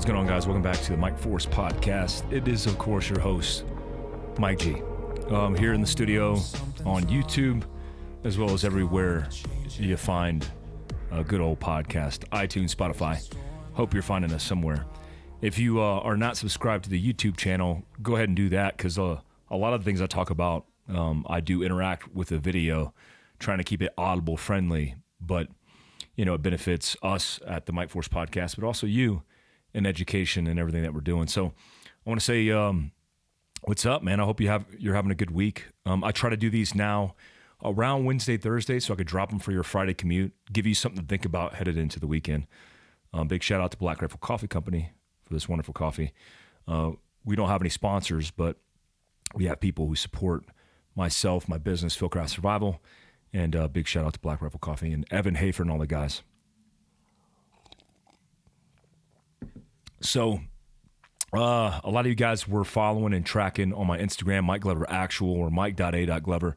going on, guys? Welcome back to the Mike Force Podcast. It is, of course, your host, Mike G. Here in the studio on YouTube, as well as everywhere you find a good old podcast, iTunes, Spotify. Hope you're finding us somewhere. If you are not subscribed to the YouTube channel, go ahead and do that, because a lot of the things I talk about, I do interact with the video, trying to keep it audible friendly, but it benefits us at the Mike Force Podcast, but also you in education and everything that we're doing. So I want to say, what's up, man? I hope you're having a good week. I try to do these now around Wednesday, Thursday, so I could drop them for your Friday commute, give you something to think about headed into the weekend. Big shout out to Black Rifle Coffee Company for this wonderful coffee. We don't have any sponsors, but we have people who support myself, my business, Fieldcraft Survival, and big shout out to Black Rifle Coffee and Evan Hafer and all the guys. So a lot of you guys were following and tracking on my Instagram, Mike Glover Actual or Mike.A.Glover,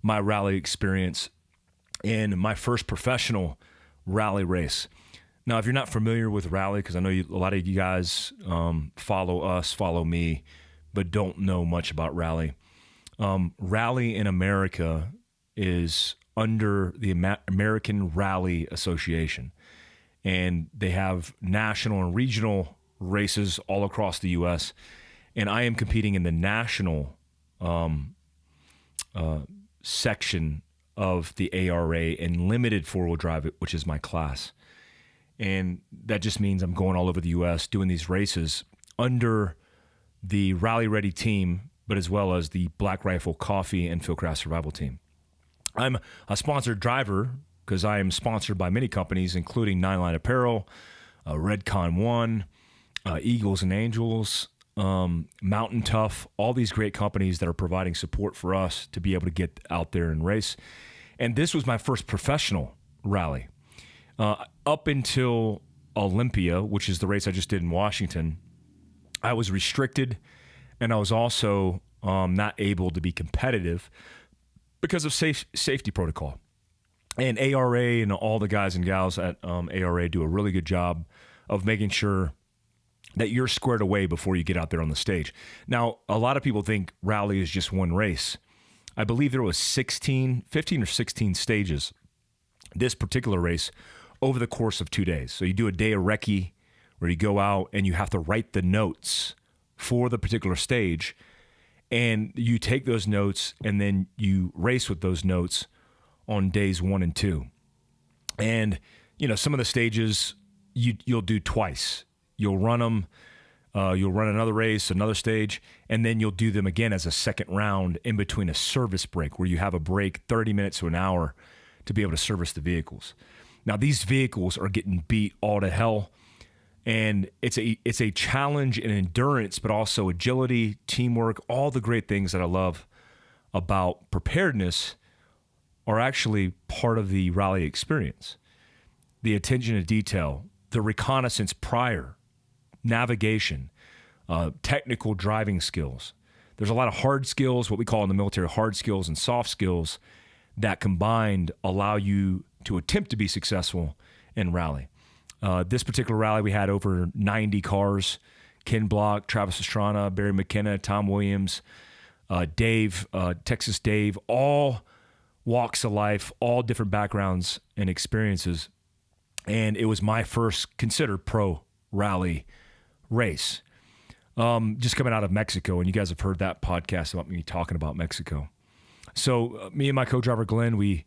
my rally experience in my first professional rally race. Now, if you're not familiar with rally, because I know a lot of you guys follow me, but don't know much about rally. Rally in America is under the American Rally Association. And they have national and regional races all across the U.S. And I am competing in the national section of the ARA in limited four-wheel drive, which is my class. And that just means I'm going all over the U.S. doing these races under the Rally Ready team, but as well as the Black Rifle Coffee and Fieldcraft Survival team. I'm a sponsored driver because I am sponsored by many companies, including Nine Line Apparel, Redcon One, Eagles and Angels, Mountain Tough, all these great companies that are providing support for us to be able to get out there and race. And this was my first professional rally. Up until Olympia, which is the race I just did in Washington, I was restricted, and I was also not able to be competitive because of safety protocol. And ARA and all the guys and gals at ARA do a really good job of making sure that you're squared away before you get out there on the stage. Now, a lot of people think rally is just one race. I believe there was 15 or 16 stages this particular race over the course of 2 days. So you do a day of recce where you go out and you have to write the notes for the particular stage, and you take those notes and then you race with those notes on days 1 and 2. And, some of the stages you'll do twice. You'll run them, you'll run another race, another stage, and then you'll do them again as a second round in between a service break where you have a break 30 minutes to an hour to be able to service the vehicles. Now, these vehicles are getting beat all to hell, and it's a challenge in endurance, but also agility, teamwork, all the great things that I love about preparedness are actually part of the rally experience. The attention to detail, the reconnaissance prior, navigation, technical driving skills. There's a lot of hard skills, what we call in the military hard skills and soft skills, that combined allow you to attempt to be successful in rally. This particular rally, we had over 90 cars. Ken Block, Travis Estrada, Barry McKenna, Tom Williams, Dave, Texas Dave, all walks of life, all different backgrounds and experiences. And it was my first considered pro rally race. Just coming out of Mexico, and you guys have heard that podcast about me talking about Mexico. So me and my co-driver Glenn, we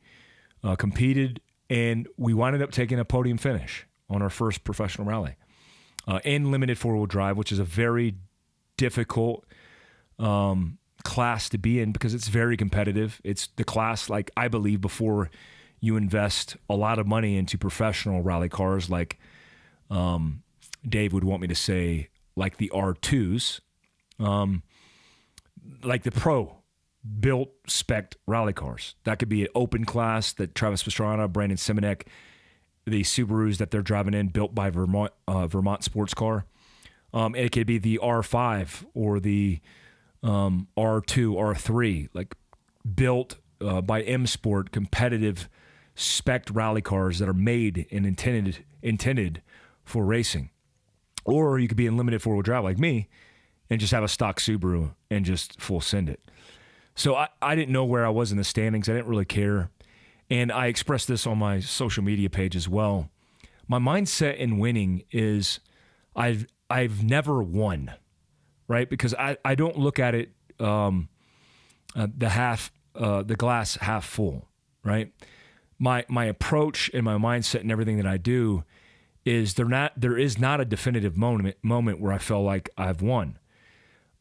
competed, and we wound up taking a podium finish on our first professional rally in limited four-wheel drive, which is a very difficult class to be in because it's very competitive. It's the class, like, I believe, before you invest a lot of money into professional rally cars, like Dave would want me to say, like the R2s, like the pro built spec rally cars. That could be an open class that Travis Pastrana, Brandon Simonek, the Subarus that they're driving in, built by Vermont Sports Car. It could be the R5 or the R2, R3, like built by M Sport, competitive spec rally cars that are made and intended for racing. Or you could be in limited four-wheel drive like me and just have a stock Subaru and just full send it. So I didn't know where I was in the standings. I didn't really care. And I expressed this on my social media page as well. My mindset in winning is I've never won, right? Because I don't look at it the glass half full, right? My approach and my mindset and everything that I do is there is not a definitive moment where I feel like I've won.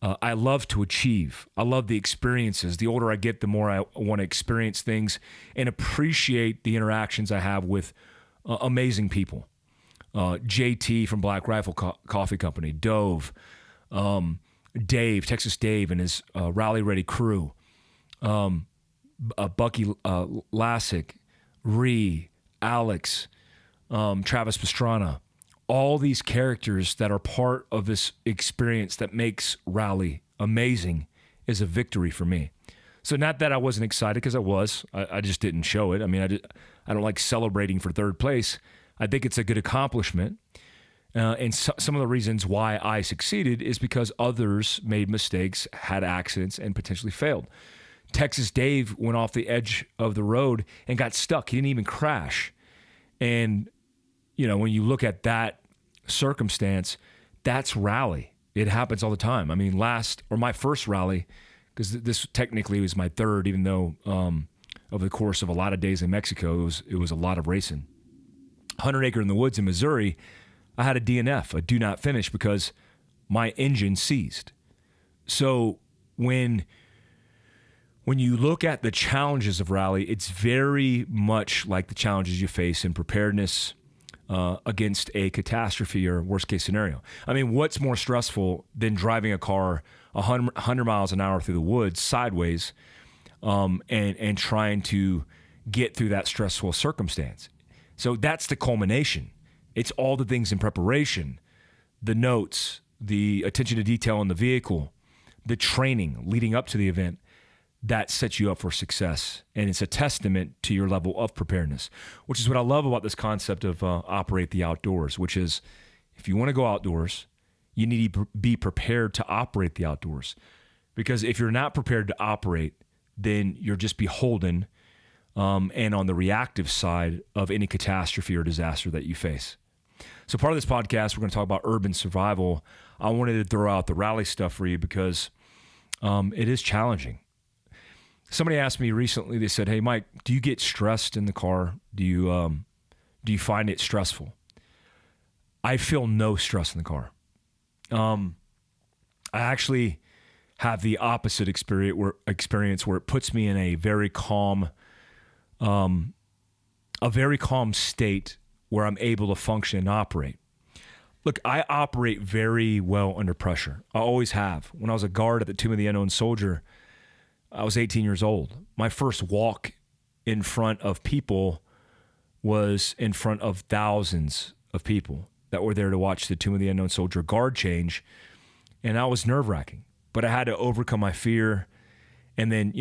I love to achieve. I love the experiences. The older I get, the more I want to experience things and appreciate the interactions I have with amazing people. JT from Black Rifle Coffee Company, Dove, Dave, Texas Dave and his Rally Ready crew, Bucky Lassick, Ree, Alex, Travis Pastrana, all these characters that are part of this experience that makes Rally amazing is a victory for me. So not that I wasn't excited, because I was. I just didn't show it. I mean, I don't like celebrating for third place. I think it's a good accomplishment. And some of the reasons why I succeeded is because others made mistakes, had accidents, and potentially failed. Texas Dave went off the edge of the road and got stuck. He didn't even crash. And when you look at that circumstance, that's rally. It happens all the time. I mean, my first rally, because this technically was my third, even though over the course of a lot of days in Mexico, it was a lot of racing. 100 Acre in the Woods in Missouri, I had a DNF, a do not finish, because my engine seized. So when you look at the challenges of rally, it's very much like the challenges you face in preparedness against a catastrophe or worst case scenario. I mean, what's more stressful than driving a car 100 miles an hour through the woods sideways and trying to get through that stressful circumstance? So that's the culmination. It's all the things in preparation, the notes, the attention to detail in the vehicle, the training leading up to the event that sets you up for success. And it's a testament to your level of preparedness, which is what I love about this concept of operate the outdoors, which is if you want to go outdoors, you need to be prepared to operate the outdoors. Because if you're not prepared to operate, then you're just beholden and on the reactive side of any catastrophe or disaster that you face. So part of this podcast, we're going to talk about urban survival. I wanted to throw out the rally stuff for you because it is challenging. Somebody asked me recently, they said, "Hey, Mike, do you get stressed in the car? Do you find it stressful?" I feel no stress in the car. I actually have the opposite experience where it puts me in a very calm state where I'm able to function and operate. Look, I operate very well under pressure. I always have. When I was a guard at the Tomb of the Unknown Soldier, I was 18 years old. My first walk in front of people was in front of thousands of people that were there to watch the Tomb of the Unknown Soldier guard change. And that was nerve-wracking. But I had to overcome my fear and then,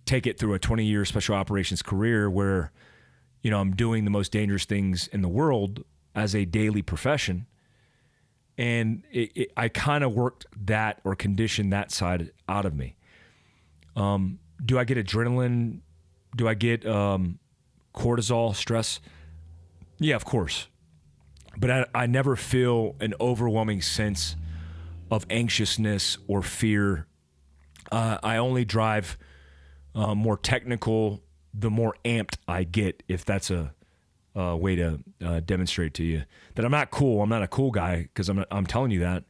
take it through a 20-year special operations career where, I'm doing the most dangerous things in the world as a daily profession. And I kind of worked that or conditioned that side out of me. Do I get adrenaline? Do I get cortisol, stress? Yeah, of course. But I never feel an overwhelming sense of anxiousness or fear. I only drive more technical the more amped I get, if that's a way to demonstrate to you that I'm not cool. I'm not a cool guy because I'm telling you that.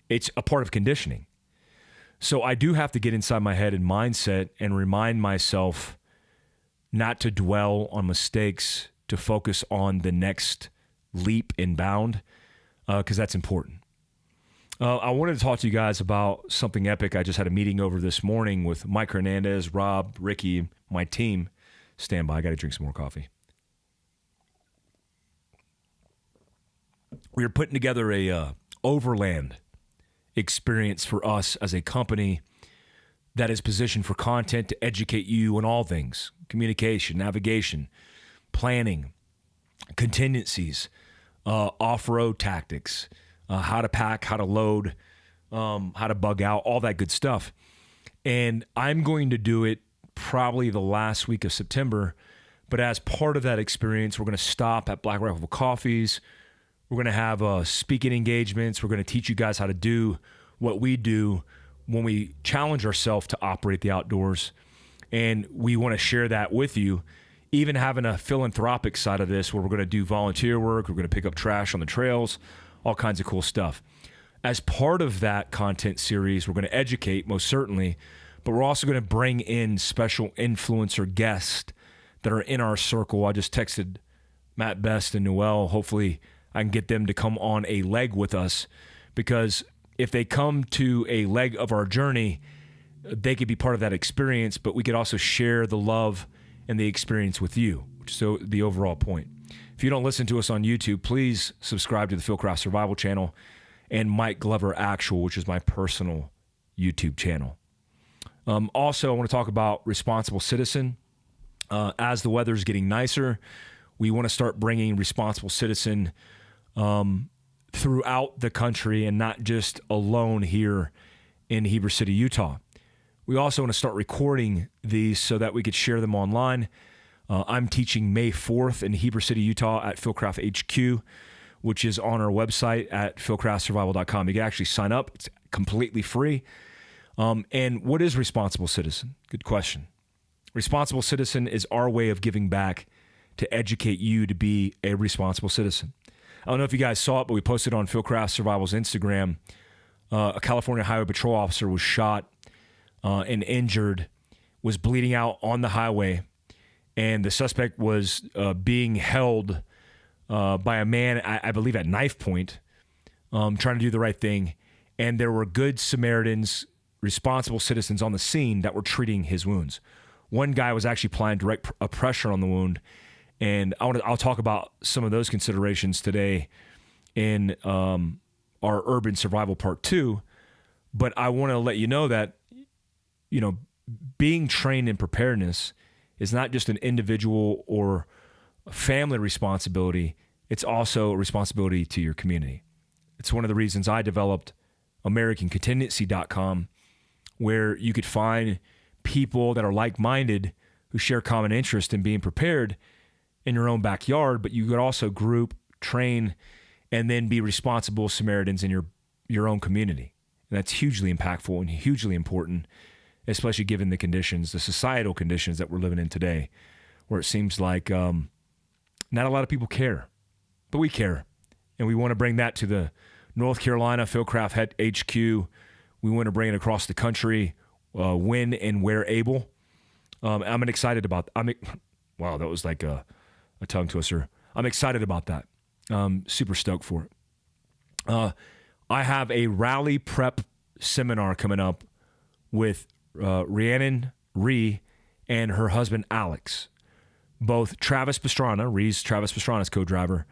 It's a part of conditioning. So I do have to get inside my head and mindset and remind myself not to dwell on mistakes, to focus on the next leap and bound, because that's important. I wanted to talk to you guys about something epic. I just had a meeting over this morning with Mike Hernandez, Rob, Ricky, my team. Stand by. I got to drink some more coffee. We are putting together a overland experience for us as a company that is positioned for content to educate you on all things: communication, navigation, planning, contingencies, off-road tactics, how to pack, how to load, how to bug out, all that good stuff. And I'm going to do it probably the last week of September. But as part of that experience, we're going to stop at Black Rifle Coffees. We're going to have speaking engagements. We're going to teach you guys how to do what we do when we challenge ourselves to operate the outdoors. And we want to share that with you, even having a philanthropic side of this where we're going to do volunteer work. We're going to pick up trash on the trails, all kinds of cool stuff. As part of that content series, we're going to educate, most certainly, but we're also going to bring in special influencer guests that are in our circle. I just texted Matt Best and Noel. Hopefully I can get them to come on a leg with us, because if they come to a leg of our journey, they could be part of that experience, but we could also share the love and the experience with you, which is the overall point. If you don't listen to us on YouTube, please subscribe to the Fieldcraft Survival channel and Mike Glover Actual, which is my personal YouTube channel. Also, I want to talk about responsible citizen. As the weather is getting nicer, we want to start bringing responsible citizen throughout the country and not just alone here in Heber City, Utah. We also want to start recording these so that we could share them online. I'm teaching May 4th in Heber City, Utah at Fieldcraft HQ, which is on our website at fieldcraftsurvival.com. You can actually sign up. It's completely free. And what is responsible citizen? Good question. Responsible citizen is our way of giving back to educate you to be a responsible citizen. I don't know if you guys saw it, but we posted on Fieldcraft Survival's Instagram. A California Highway Patrol officer was shot and injured, was bleeding out on the highway, and the suspect was being held by a man, I believe at knife point, trying to do the right thing. And there were good Samaritans, responsible citizens on the scene that were treating his wounds. One guy was actually applying direct pressure on the wound, and I'll talk about some of those considerations today in our Urban Survival Part 2. But I want to let you know that, you know, being trained in preparedness is not just an individual or family responsibility. It's also a responsibility to your community. It's one of the reasons I developed AmericanContingency.com, where you could find people that are like-minded who share common interest in being prepared in your own backyard, but you could also group, train, and then be responsible Samaritans in your own community. And that's hugely impactful and hugely important, especially given the conditions, the societal conditions that we're living in today, where it seems like not a lot of people care, but we care. And we want to bring that to the North Carolina Fieldcraft HQ. We want to bring it across the country when and where able. I'm excited about wow, that was like a tongue twister. I'm excited about that. Super stoked for it. I have a rally prep seminar coming up with Rhiannon Rhee and her husband Alex. Both Travis Pastrana, Rhee's Travis Pastrana's co-driver,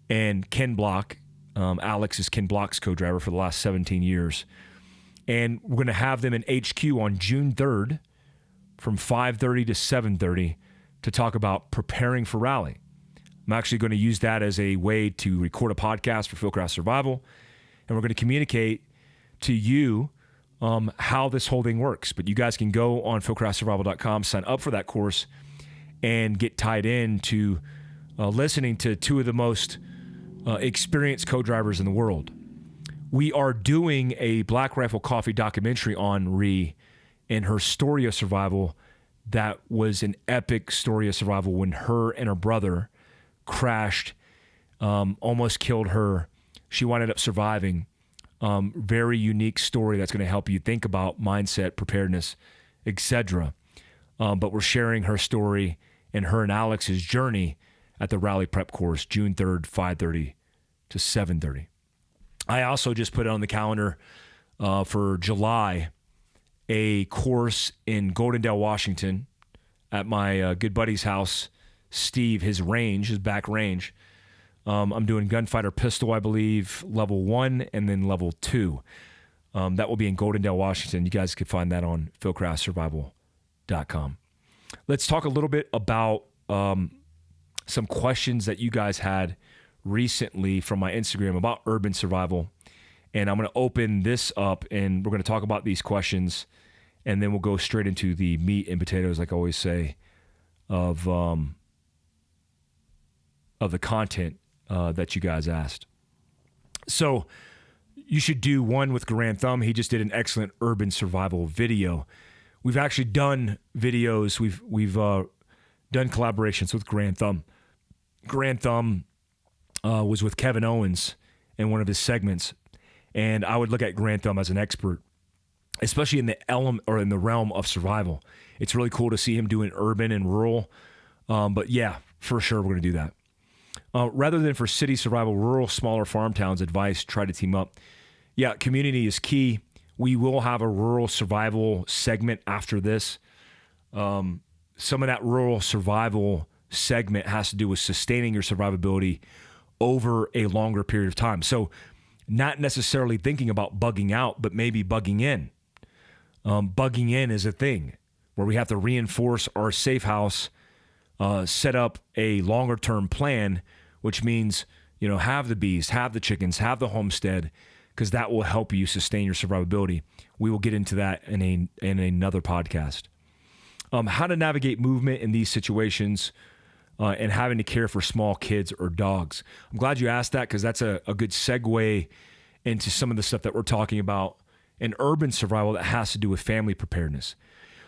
and Ken Block. Alex is Ken Block's co-driver for the last 17 years. And we're going to have them in HQ on June 3rd from 5:30 to 7:30 to talk about preparing for rally. I'm actually going to use that as a way to record a podcast for Fieldcraft Survival, and we're going to communicate to you how this whole thing works. But you guys can go on fieldcraftsurvival.com, sign up for that course, and get tied in to listening to two of the most experienced co-drivers in the world. We are doing a Black Rifle Coffee documentary on Rhee and her story of survival. That was an epic story of survival when her and her brother crashed, almost killed her. She wound up surviving. Very unique story that's going to help you think about mindset, preparedness, etc. But we're sharing her story and her and Alex's journey at the Rally Prep course, June 3rd, 5:30 to 7:30. I also just put it on the calendar for July, a course in Goldendale, Washington, at my good buddy's house, Steve, his back range. I'm doing gunfighter pistol, I believe, level 1 and then level 2. That will be in Goldendale, Washington. You guys can find that on fieldcraftsurvival.com. Let's talk a little bit about some questions that you guys had recently from my Instagram about urban survival. And I'm going to open this up and we're going to talk about these questions. And then we'll go straight into the meat and potatoes, like I always say, of the content that you guys asked. So you should do one with Grand Thumb. He just did an excellent urban survival video. We've actually done videos. We've done collaborations with Grand Thumb. Grand Thumb was with Kevin Owens in one of his segments, and I would look at Grand Thumb as an expert, especially in the in the realm of survival. It's really cool to see him doing urban and rural. But yeah, for sure, we're going to do that. Rather than for city survival, rural, smaller farm towns advice, try to team up. Yeah, community is key. We will have a rural survival segment after this. Some of that rural survival segment has to do with sustaining your survivability over a longer period of time. So not necessarily thinking about bugging out, but maybe bugging in. Bugging in is a thing where we have to reinforce our safe house, set up a longer term plan, which means, have the bees, have the chickens, have the homestead, because that will help you sustain your survivability. We will get into that in another podcast. How to navigate movement in these situations and having to care for small kids or dogs. I'm glad you asked that, because that's a good segue into some of the stuff that we're talking about in urban survival that has to do with family preparedness.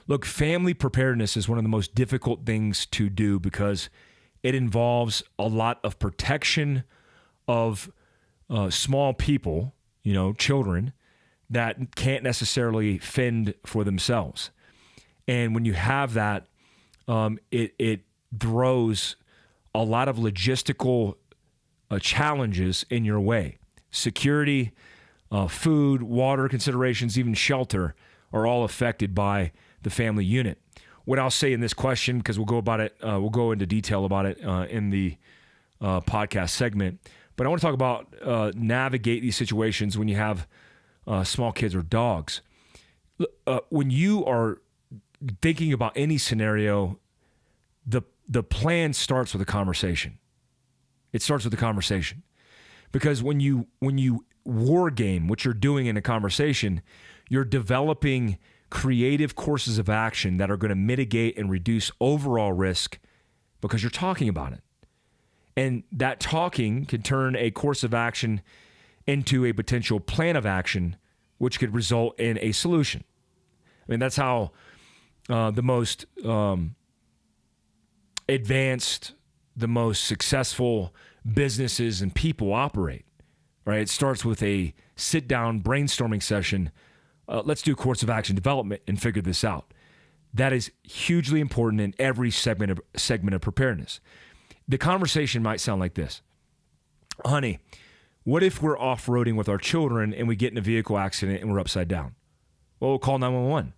Look, family preparedness is one of the most difficult things to do because it involves a lot of protection of small people, children that can't necessarily fend for themselves. And when you have that, it throws a lot of logistical challenges in your way. Security, food, water considerations, even shelter are all affected by the family unit. What I'll say in this question, because we'll go into detail about it in the podcast segment, but I want to talk about navigate these situations when you have small kids or dogs. When you are thinking about any scenario, the plan starts with a conversation. It starts with a conversation, because when you war game, what you're doing in a conversation, you're developing creative courses of action that are going to mitigate and reduce overall risk because you're talking about it. And that talking can turn a course of action into a potential plan of action, which could result in a solution. I mean, that's how the most advanced, the most successful businesses and people operate, right? It starts with a sit-down brainstorming session. Let's do course of action development and figure this out. That is hugely important in every segment of preparedness. The conversation might sound like this. Honey, what if we're off-roading with our children and we get in a vehicle accident and we're upside down? Well, we'll call 911.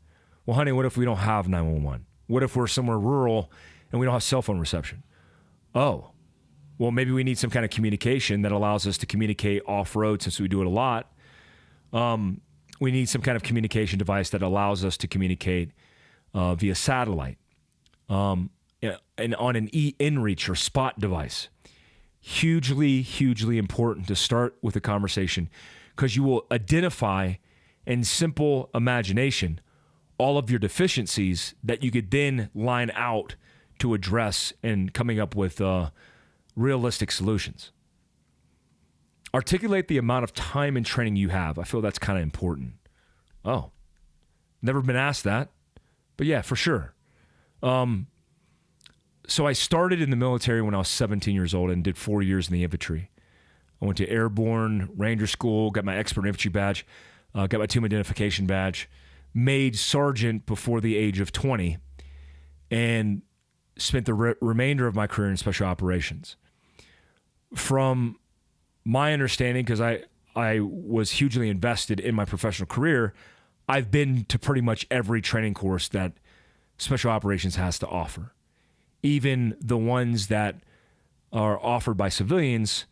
Well, honey, what if we don't have 911? What if we're somewhere rural and we don't have cell phone reception? Oh, well, maybe we need some kind of communication that allows us to communicate off-road, since we do it a lot. We need some kind of communication device that allows us to communicate via satellite and on an inReach or spot device. Hugely, hugely important to start with a conversation, because you will identify in simple imagination all of your deficiencies that you could then line out to address and coming up with realistic solutions. Articulate the amount of time and training you have. I feel that's kind of important. Oh, never been asked that, but yeah, for sure. So I started in the military when I was 17 years old and did 4 years in the infantry. I went to airborne Ranger school, got my expert infantry badge, got my team identification badge, made sergeant before the age of 20, and spent the remainder of my career in special operations. From my understanding, because I was hugely invested in my professional career, I've been to pretty much every training course that special operations has to offer. Even the ones that are offered by civilians,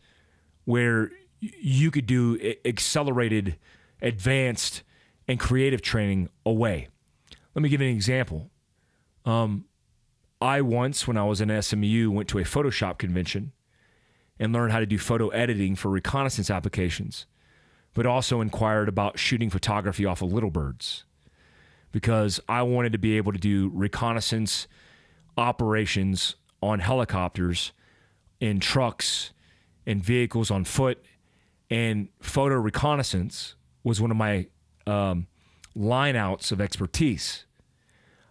where you could do accelerated, advanced, and creative training away. Let me give you an example. I once, when I was in SMU, went to a Photoshop convention, and learn how to do photo editing for reconnaissance applications, but also inquired about shooting photography off of little birds because I wanted to be able to do reconnaissance operations on helicopters, in trucks, in vehicles on foot, and photo reconnaissance was one of my line-outs of expertise.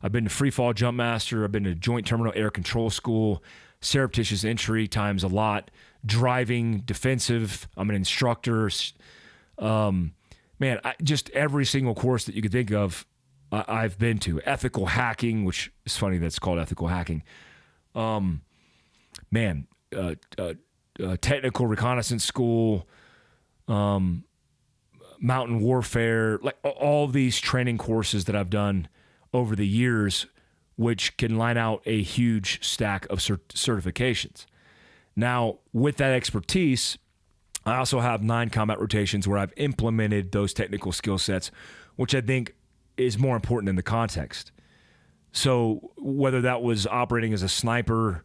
I've been to free fall jumpmaster. I've been to joint terminal air control school, surreptitious entry times a lot, driving, defensive. I'm an instructor. Just every single course that you could think of, I've been to. Ethical hacking, which is funny that's called ethical hacking. Technical reconnaissance school, mountain warfare, like all these training courses that I've done over the years, which can line out a huge stack of certifications. Now, with that expertise, I also have 9 combat rotations where I've implemented those technical skill sets, which I think is more important in the context. So whether that was operating as a sniper,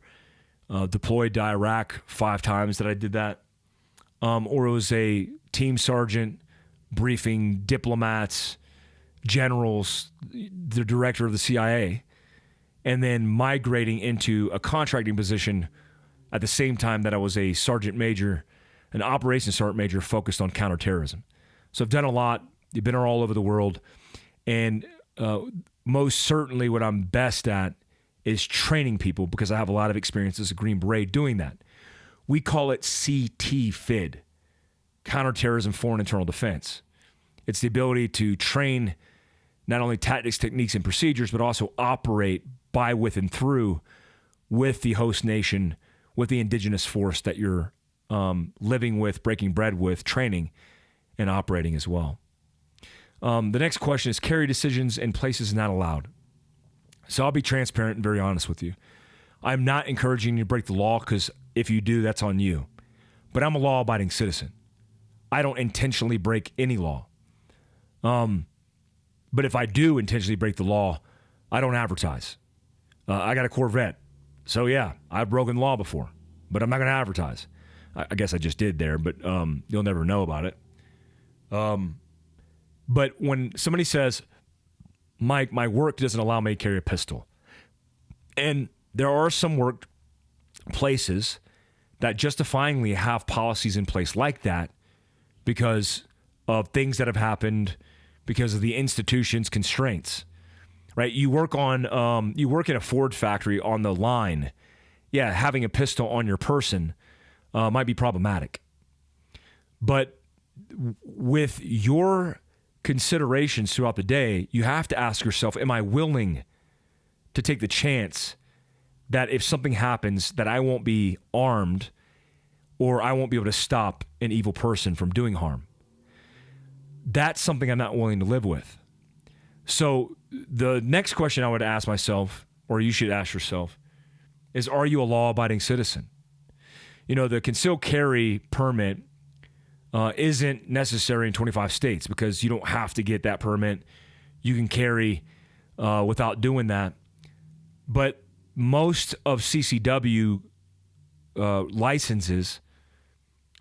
deployed to Iraq 5 times that I did that, or it was a team sergeant briefing diplomats, generals, the director of the CIA, and then migrating into a contracting position at the same time that I was a sergeant major, an operations sergeant major focused on counterterrorism. So I've done a lot. I've been all over the world. And most certainly what I'm best at is training people because I have a lot of experience as a Green Beret doing that. We call it CTFID, Counterterrorism Foreign Internal Defense. It's the ability to train not only tactics, techniques, and procedures, but also operate by, with, and through with the host nation, with the indigenous force that you're living with, breaking bread with, training, and operating as well. The next question is carry decisions in places not allowed. So I'll be transparent and very honest with you. I'm not encouraging you to break the law because if you do, that's on you. But I'm a law-abiding citizen. I don't intentionally break any law. But if I do intentionally break the law, I don't advertise. I got a Corvette. So yeah, I've broken the law before, but I'm not going to advertise. I guess I just did there, but you'll never know about it. But when somebody says, Mike, my work doesn't allow me to carry a pistol. And there are some work places that justifyingly have policies in place like that because of things that have happened, because of the institution's constraints, right? You work in a Ford factory on the line. Yeah, having a pistol on your person might be problematic. But with your considerations throughout the day, you have to ask yourself, am I willing to take the chance that if something happens that I won't be armed or I won't be able to stop an evil person from doing harm? That's something I'm not willing to live with. So the next question I would ask myself, or you should ask yourself, is are you a law-abiding citizen? You know, the concealed carry permit isn't necessary in 25 states because you don't have to get that permit. You can carry without doing that. But most of CCW licenses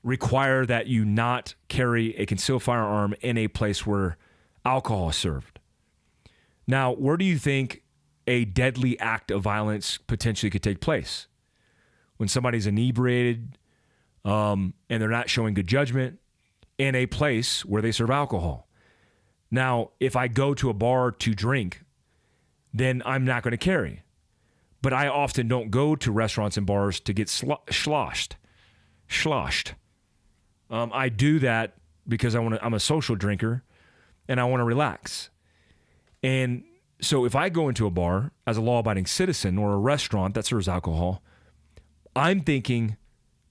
require that you not carry a concealed firearm in a place where alcohol is served. Now, where do you think a deadly act of violence potentially could take place? When somebody's inebriated and they're not showing good judgment in a place where they serve alcohol. Now, if I go to a bar to drink, then I'm not going to carry. But I often don't go to restaurants and bars to get sloshed. I do that because I'm a social drinker and I want to relax. And so if I go into a bar as a law-abiding citizen or a restaurant that serves alcohol, I'm thinking,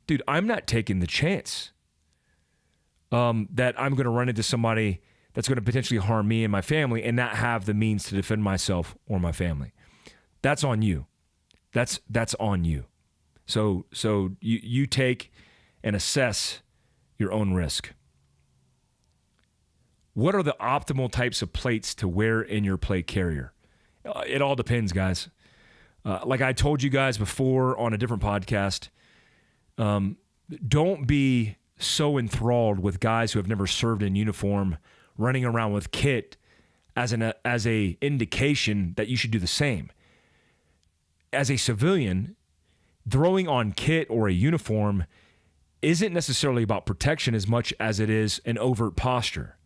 dude, I'm not taking the chance that I'm going to run into somebody that's going to potentially harm me and my family and not have the means to defend myself or my family. That's on you. That's on you. So you take and assess your own risk. What are the optimal types of plates to wear in your plate carrier? It all depends, guys. Like I told you guys before on a different podcast, don't be so enthralled with guys who have never served in uniform running around with kit as a indication that you should do the same. As a civilian, throwing on kit or a uniform isn't necessarily about protection as much as it is an overt posture.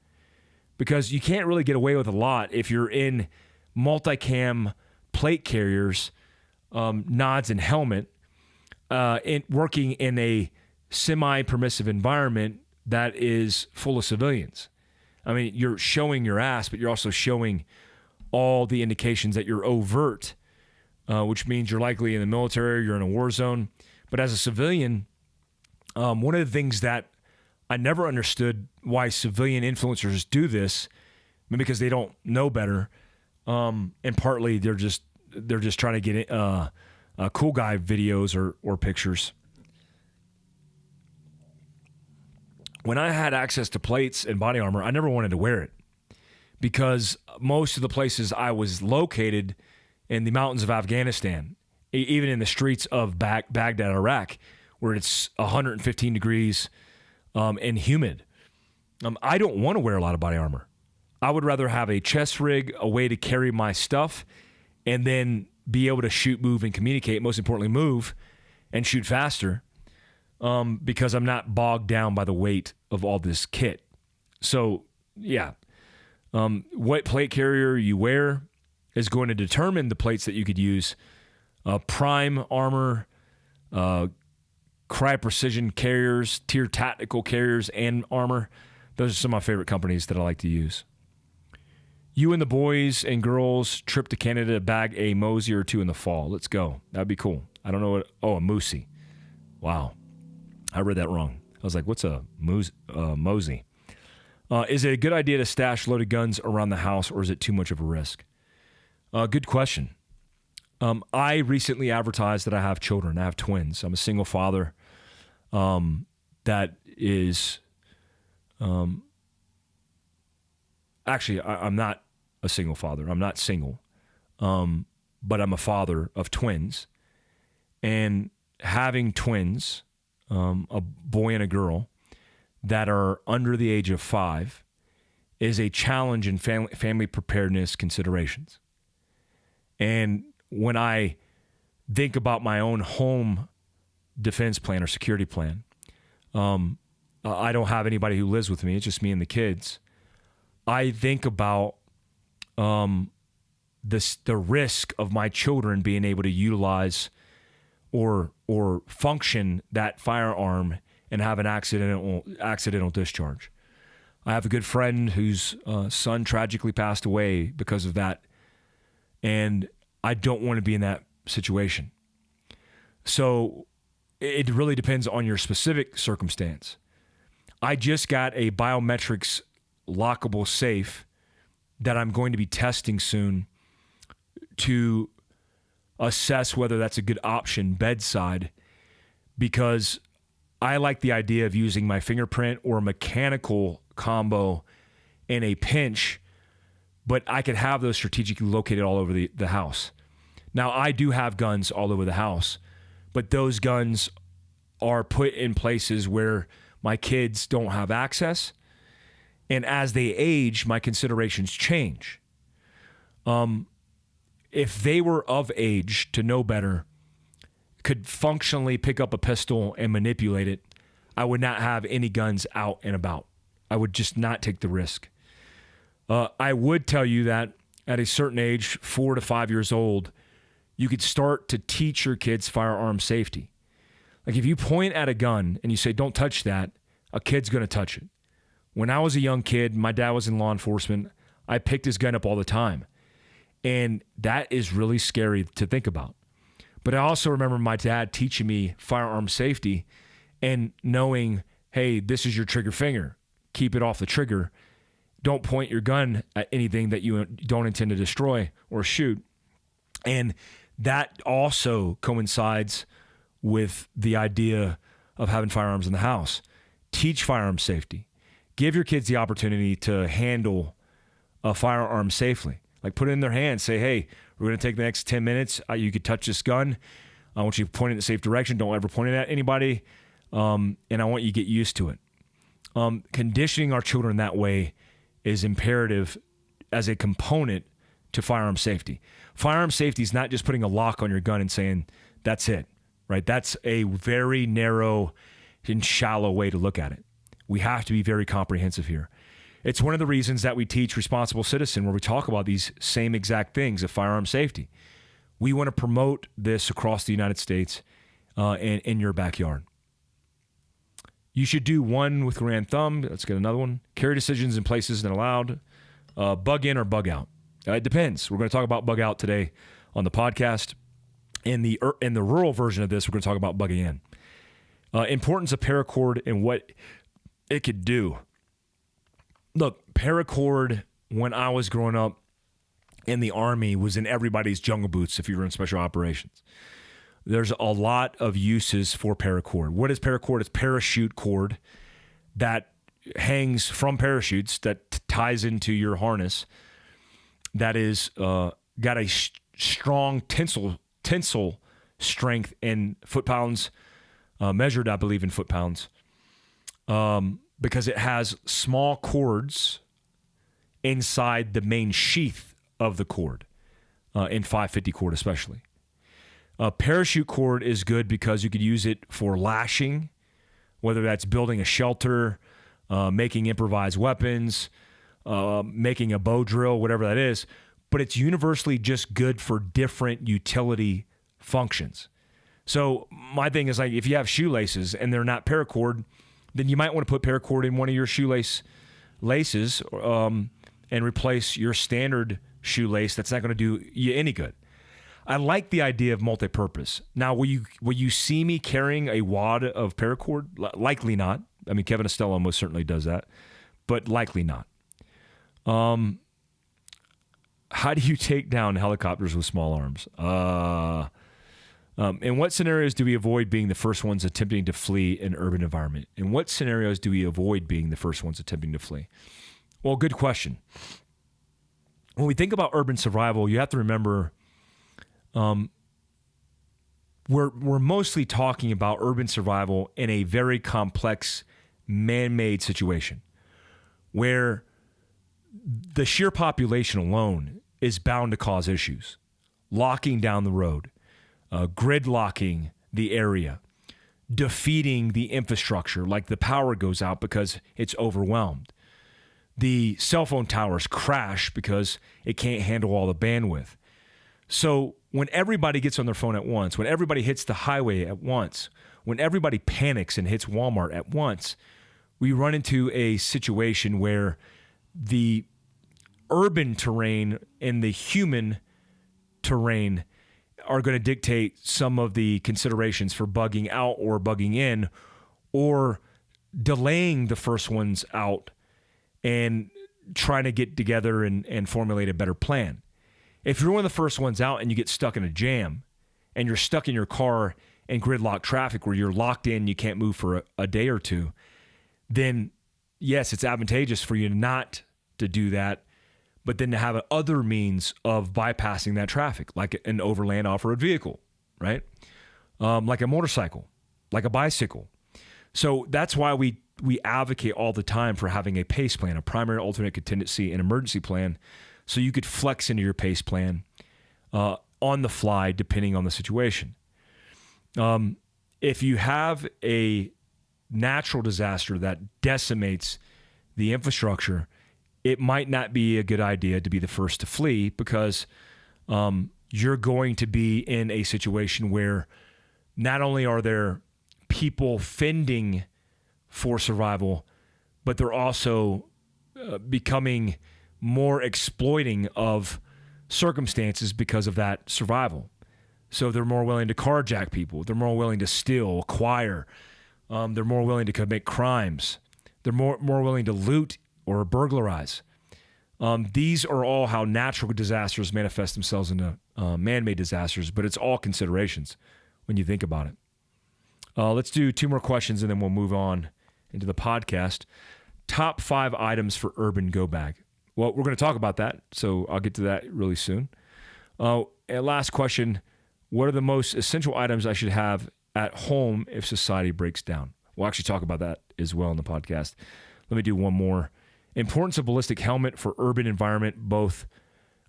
Because you can't really get away with a lot if you're in multicam plate carriers, nods and helmet, working in a semi-permissive environment that is full of civilians. I mean, you're showing your ass, but you're also showing all the indications that you're overt, which means you're likely in the military, you're in a war zone. But as a civilian, one of the things that I never understood why civilian influencers do this, because they don't know better, and partly they're just trying to get cool guy videos or pictures. When I had access to plates and body armor, I never wanted to wear it because most of the places I was located in the mountains of Afghanistan, even in the streets of Baghdad, Iraq, where it's 115 degrees and humid. I don't want to wear a lot of body armor. I would rather have a chest rig, a way to carry my stuff, and then be able to shoot, move, and communicate. Most importantly, move and shoot faster. Because I'm not bogged down by the weight of all this kit. So, yeah. What plate carrier you wear is going to determine the plates that you could use. Prime armor, Cryo Precision carriers, Tier Tactical carriers, and armor. Those are some of my favorite companies that I like to use. You and the boys and girls trip to Canada to bag a Mosey or two in the fall. Let's go. That'd be cool. I don't know what... Oh, a Moosey. Wow. I read that wrong. I was like, what's a Mosey? Is it a good idea to stash loaded guns around the house, or is it too much of a risk? Good question. I recently advertised that I have children. I have twins. I'm a single father that is... Actually, I'm not a single father. I'm not single. But I'm a father of twins. And having twins... a boy and a girl that are under the age of 5 is a challenge in family preparedness considerations. And when I think about my own home defense plan or security plan, I don't have anybody who lives with me. It's just me and the kids. I think about the risk of my children being able to utilize or function that firearm and have an accidental discharge. I have a good friend whose son tragically passed away because of that, and I don't want to be in that situation. So it really depends on your specific circumstance. I just got a biometrics lockable safe that I'm going to be testing soon to assess whether that's a good option bedside, because I like the idea of using my fingerprint or mechanical combo in a pinch, but I could have those strategically located all over the house. Now, I do have guns all over the house, but those guns are put in places where my kids don't have access, and as they age, my considerations change. If they were of age to know better, could functionally pick up a pistol and manipulate it, I would not have any guns out and about. I would just not take the risk. I would tell you that at a certain age, 4 to 5 years old, you could start to teach your kids firearm safety. Like if you point at a gun and you say, don't touch that, a kid's going to touch it. When I was a young kid, my dad was in law enforcement. I picked his gun up all the time. And that is really scary to think about. But I also remember my dad teaching me firearm safety and knowing, hey, this is your trigger finger. Keep it off the trigger. Don't point your gun at anything that you don't intend to destroy or shoot. And that also coincides with the idea of having firearms in the house. Teach firearm safety. Give your kids the opportunity to handle a firearm safely. Like put it in their hands. Say, hey, we're going to take the next 10 minutes. You could touch this gun. I want you to point it in the safe direction. Don't ever point it at anybody. and I want you to get used to it. Conditioning our children that way is imperative as a component to firearm safety. Firearm safety is not just putting a lock on your gun and saying, that's it, right? That's a very narrow and shallow way to look at it. We have to be very comprehensive here. It's one of the reasons that we teach Responsible Citizen, where we talk about these same exact things of firearm safety. We want to promote this across the United States and in your backyard. You should do one with grand thumb. Let's get another one. Carry decisions in places not allowed. Bug in or bug out. It depends. We're going to talk about bug out today on the podcast. In the rural version of this, we're going to talk about bugging in. Importance of paracord and what it could do. Look, paracord, when I was growing up in the Army, was in everybody's jungle boots if you were in special operations. There's a lot of uses for paracord. What is paracord? It's parachute cord that hangs from parachutes that ties into your harness that is got a strong tensile strength in foot-pounds, measured, I believe, in foot-pounds, because it has small cords inside the main sheath of the cord, in 550 cord especially. Parachute cord is good because you could use it for lashing, whether that's building a shelter, making improvised weapons, making a bow drill, whatever that is. But it's universally just good for different utility functions. So my thing is, like, if you have shoelaces and they're not paracord, then you might want to put paracord in one of your laces and replace your standard shoelace that's not going to do you any good. I like the idea of multi-purpose. Now, will you see me carrying a wad of paracord? Likely not. I mean, Kevin Estella most certainly does that, but likely not. How do you take down helicopters with small arms? In what scenarios do we avoid being the first ones attempting to flee an urban environment? In what scenarios do we avoid being the first ones attempting to flee? Well, good question. When we think about urban survival, you have to remember we're mostly talking about urban survival in a very complex man-made situation where the sheer population alone is bound to cause issues. Locking down the road, gridlocking the area, defeating the infrastructure, like the power goes out because it's overwhelmed. The cell phone towers crash because it can't handle all the bandwidth. So when everybody gets on their phone at once, when everybody hits the highway at once, when everybody panics and hits Walmart at once, we run into a situation where the urban terrain and the human terrain are going to dictate some of the considerations for bugging out or bugging in, or delaying the first ones out and trying to get together and formulate a better plan. If you're one of the first ones out and you get stuck in a jam and you're stuck in your car in gridlock traffic where you're locked in, you can't move for a day or two, then yes, it's advantageous for you not to do that, but then to have other means of bypassing that traffic, like an overland off-road vehicle, right? Like a motorcycle, like a bicycle. So that's why we advocate all the time for having a PACE plan, a primary, alternate, contingency, and emergency plan, so you could flex into your PACE plan on the fly depending on the situation. If you have a natural disaster that decimates the infrastructure, it might not be a good idea to be the first to flee because you're going to be in a situation where not only are there people fending for survival, but they're also becoming more exploiting of circumstances because of that survival. So they're more willing to carjack people. They're more willing to steal, acquire. They're more willing to commit crimes. They're more willing to loot or burglarize. These are all how natural disasters manifest themselves into man-made disasters, but it's all considerations when you think about it. Let's do 2 more questions and then we'll move on into the podcast. Top 5 items for urban go bag. Well, we're going to talk about that, so I'll get to that really soon. And last question, what are the most essential items I should have at home if society breaks down? We'll actually talk about that as well in the podcast. Let me do one more. Importance of ballistic helmet for urban environment, both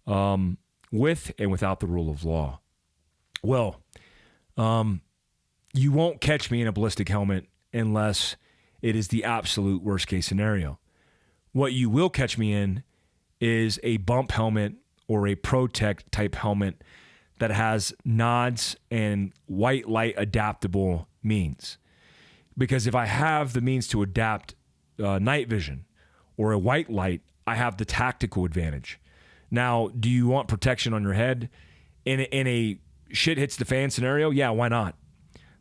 with and without the rule of law. Well, you won't catch me in a ballistic helmet unless it is the absolute worst case scenario. What you will catch me in is a bump helmet or a Protect type helmet that has nods and white light adaptable means. Because if I have the means to adapt night vision or a white light, I have the tactical advantage. Now, do you want protection on your head in a shit hits the fan scenario? Yeah, why not?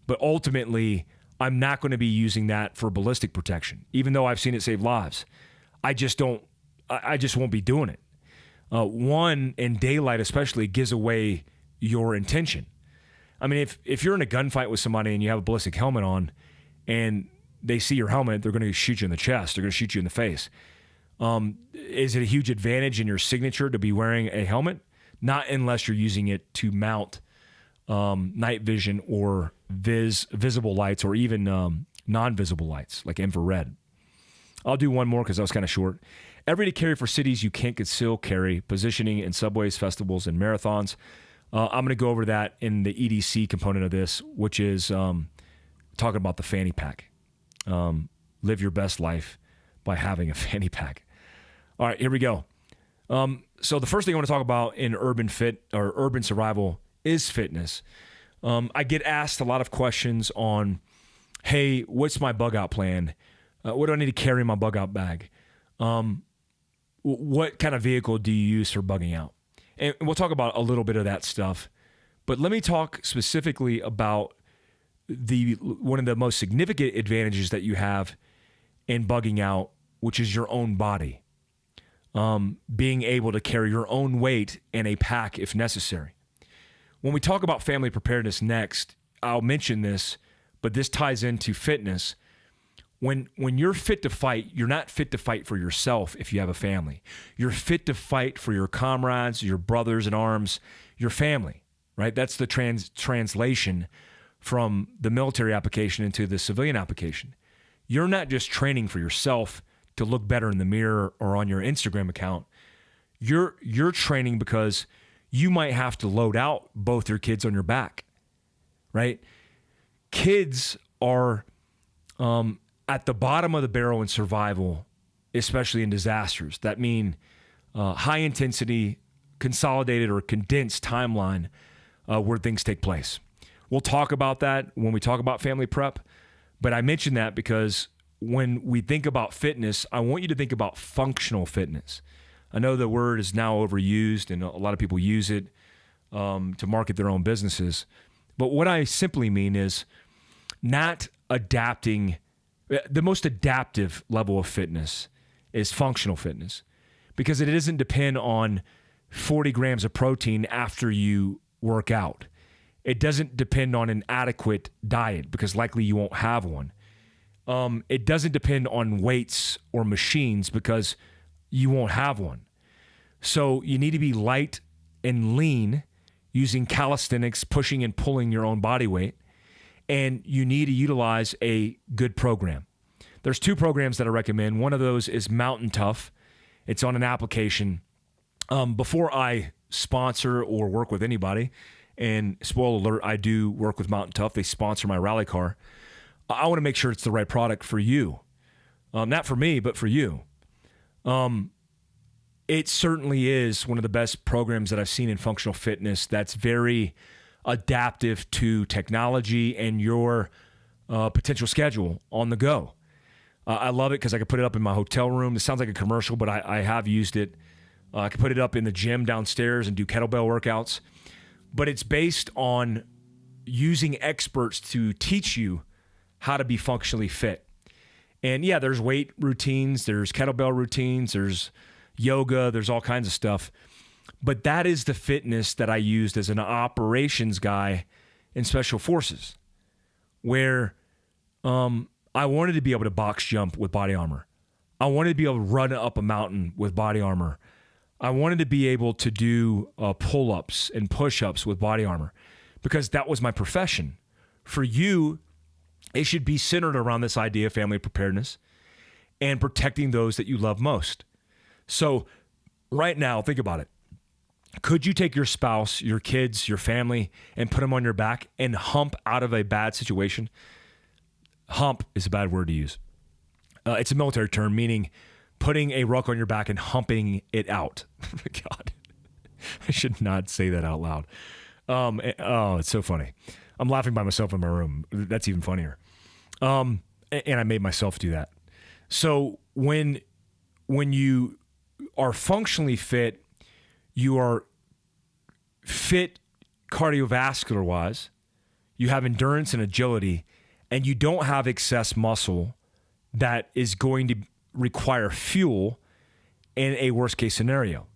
But ultimately, I'm not going to be using that for ballistic protection, even though I've seen it save lives. I just won't be doing it. One, in daylight especially, gives away your intention. I mean, if you're in a gunfight with somebody and you have a ballistic helmet on and they see your helmet, they're going to shoot you in the chest. They're going to shoot you in the face. Is it a huge advantage in your signature to be wearing a helmet? Not unless you're using it to mount night vision or visible lights or even non-visible lights like infrared. I'll do one more because that was kind of short. Everyday carry for cities you can't conceal carry, positioning in subways, festivals, and marathons. I'm going to go over that in the EDC component of this, which is talking about the fanny pack. Live your best life by having a fanny pack. All right, here we go. So the first thing I want to talk about in urban survival is fitness. I get asked a lot of questions on, hey, what's my bug out plan? What do I need to carry in my bug out bag? What kind of vehicle do you use for bugging out? And we'll talk about a little bit of that stuff. But let me talk specifically about one of the most significant advantages that you have in bugging out, which is your own body. Being able to carry your own weight in a pack if necessary. When we talk about family preparedness next, I'll mention this, but this ties into fitness. When you're fit to fight, you're not fit to fight for yourself if you have a family. You're fit to fight for your comrades, your brothers in arms, your family, right? That's the translation from the military application into the civilian application. You're not just training for yourself to look better in the mirror or on your Instagram account. You're training because you might have to load out both your kids on your back, right? Kids are at the bottom of the barrel in survival, especially in disasters. That mean high intensity, consolidated or condensed timeline where things take place. We'll talk about that when we talk about family prep, but I mention that because when we think about fitness, I want you to think about functional fitness. I know the word is now overused and a lot of people use it to market their own businesses. But what I simply mean is not adapting. The most adaptive level of fitness is functional fitness because it doesn't depend on 40 grams of protein after you work out. It doesn't depend on an adequate diet because likely you won't have one. It doesn't depend on weights or machines because you won't have one. So you need to be light and lean using calisthenics, pushing and pulling your own body weight. And you need to utilize a good program. There's two programs that I recommend. One of those is Mountain Tough. It's on an application. Before I sponsor or work with anybody, and spoiler alert, I do work with Mountain Tough. They sponsor my rally car. I want to make sure it's the right product for you. Not for me, but for you. It certainly is one of the best programs that I've seen in functional fitness that's very adaptive to technology and your potential schedule on the go. I love it because I can put it up in my hotel room. This sounds like a commercial, but I have used it. I can put it up in the gym downstairs and do kettlebell workouts. But it's based on using experts to teach you how to be functionally fit. And yeah, there's weight routines, there's kettlebell routines, there's yoga, there's all kinds of stuff. But that is the fitness that I used as an operations guy in Special Forces, where I wanted to be able to box jump with body armor. I wanted to be able to run up a mountain with body armor. I wanted to be able to do pull-ups and push-ups with body armor because that was my profession. For you, It should be centered around this idea of family preparedness and protecting those that you love most. So right now, think about it. Could you take your spouse, your kids, your family, and put them on your back and hump out of a bad situation? Hump is a bad word to use. It's a military term meaning putting a ruck on your back and humping it out. God, I should not say that out loud. It's so funny. I'm laughing by myself in my room. That's even funnier. And I made myself do that. So when you are functionally fit, you are fit cardiovascular wise, you have endurance and agility, and you don't have excess muscle that is going to require fuel in a worst case scenario.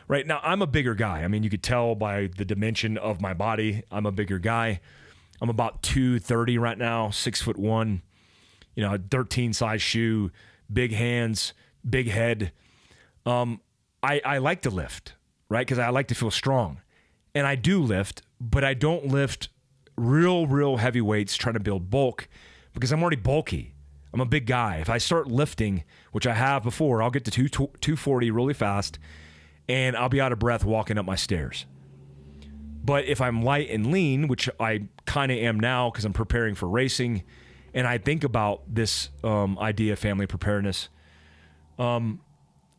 Right now, I'm a bigger guy. I mean, you could tell by the dimension of my body, I'm a bigger guy. I'm about 230 right now, 6'1", 13 size shoe, big hands, big head. I like to lift, right? Because I like to feel strong. And I do lift, but I don't lift real heavy weights trying to build bulk because I'm already bulky. I'm a big guy. If I start lifting, which I have before, I'll get to 240 really fast, and I'll be out of breath walking up my stairs. But if I'm light and lean, which I kind of am now because I'm preparing for racing, and I think about this idea of family preparedness, I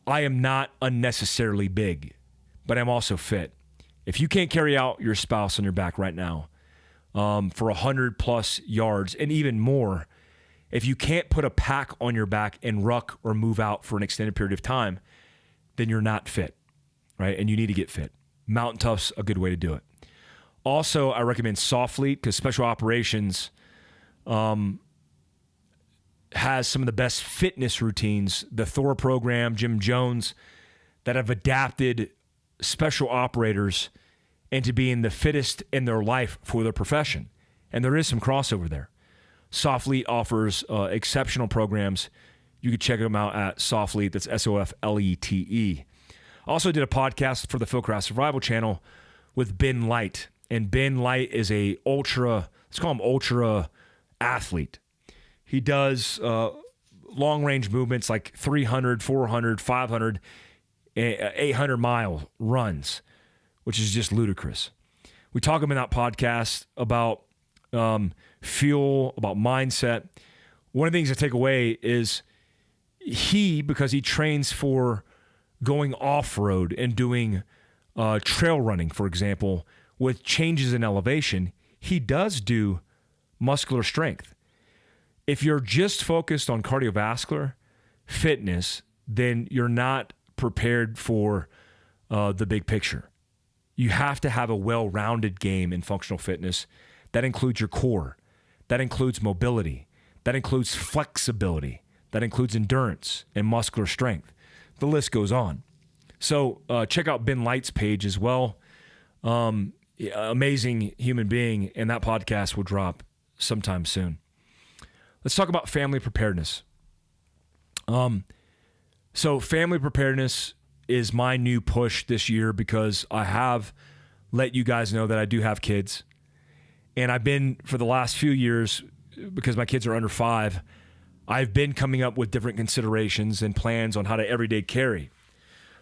am not unnecessarily big, but I'm also fit. If you can't carry out your spouse on your back right now for 100 plus yards and even more, if you can't put a pack on your back and ruck or move out for an extended period of time, then you're not fit, right? And you need to get fit. Mountain Tough's a good way to do it. Also, I recommend Soft Fleet because Special Operations has some of the best fitness routines. The Thor program, Jim Jones, that have adapted special operators into being the fittest in their life for their profession. And there is some crossover there. Soft Fleet offers exceptional programs. You can check them out at Soft Fleet. That's SOFLETE. Also did a podcast for the Fieldcraft Survival channel with Ben Light. And Ben Light is let's call him ultra athlete. He does long-range movements like 300, 400, 500, 800-mile runs, which is just ludicrous. We talk in that podcast about fuel, about mindset. One of the things I take away is because he trains for going off-road and doing trail running, for example, with changes in elevation, he does do muscular strength. If you're just focused on cardiovascular fitness, then you're not prepared for the big picture. You have to have a well-rounded game in functional fitness. That includes your core. That includes mobility. That includes flexibility. That includes endurance and muscular strength. The list goes on. So check out Ben Light's page as well. Amazing human being, and that podcast will drop sometime soon. Let's talk about family preparedness. So family preparedness is my new push this year because I have let you guys know that I do have kids. And I've been, for the last few years, because my kids are under 5, I've been coming up with different considerations and plans on how to everyday carry.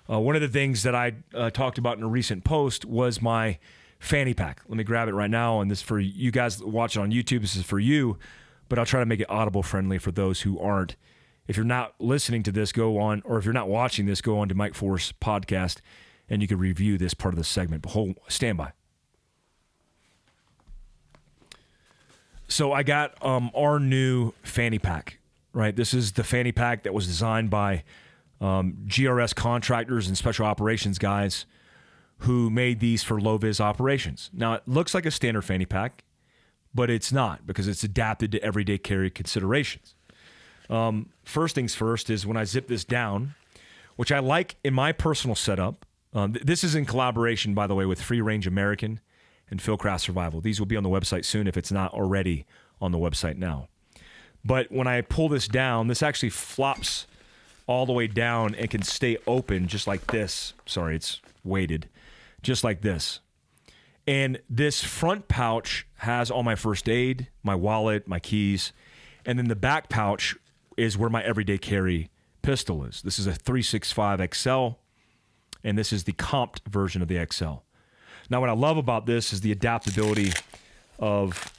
One of the things that I talked about in a recent post was my fanny pack. Let me grab it right now. And this for you guys watching on YouTube, this is for you, but I'll try to make it audible friendly for those who aren't. If you're not listening to this, go on, or if you're not watching this, go on to Mike Force podcast and you can review this part of the segment. But stand by. So I got our new fanny pack, right? This is the fanny pack that was designed by GRS contractors and special operations guys who made these for low-vis operations. Now, it looks like a standard fanny pack, but it's not because it's adapted to everyday carry considerations. First things first is when I zip this down, which I like in my personal setup. This is in collaboration, by the way, with Free Range American and Fieldcraft Survival. These will be on the website soon if it's not already on the website now. But when I pull this down, this actually flops all the way down and can stay open just like this. Sorry, it's weighted. Just like this. And this front pouch has all my first aid, my wallet, my keys, and then the back pouch is where my everyday carry pistol is. This is a 365 XL, and this is the comped version of the XL. Now, what I love about this is the adaptability of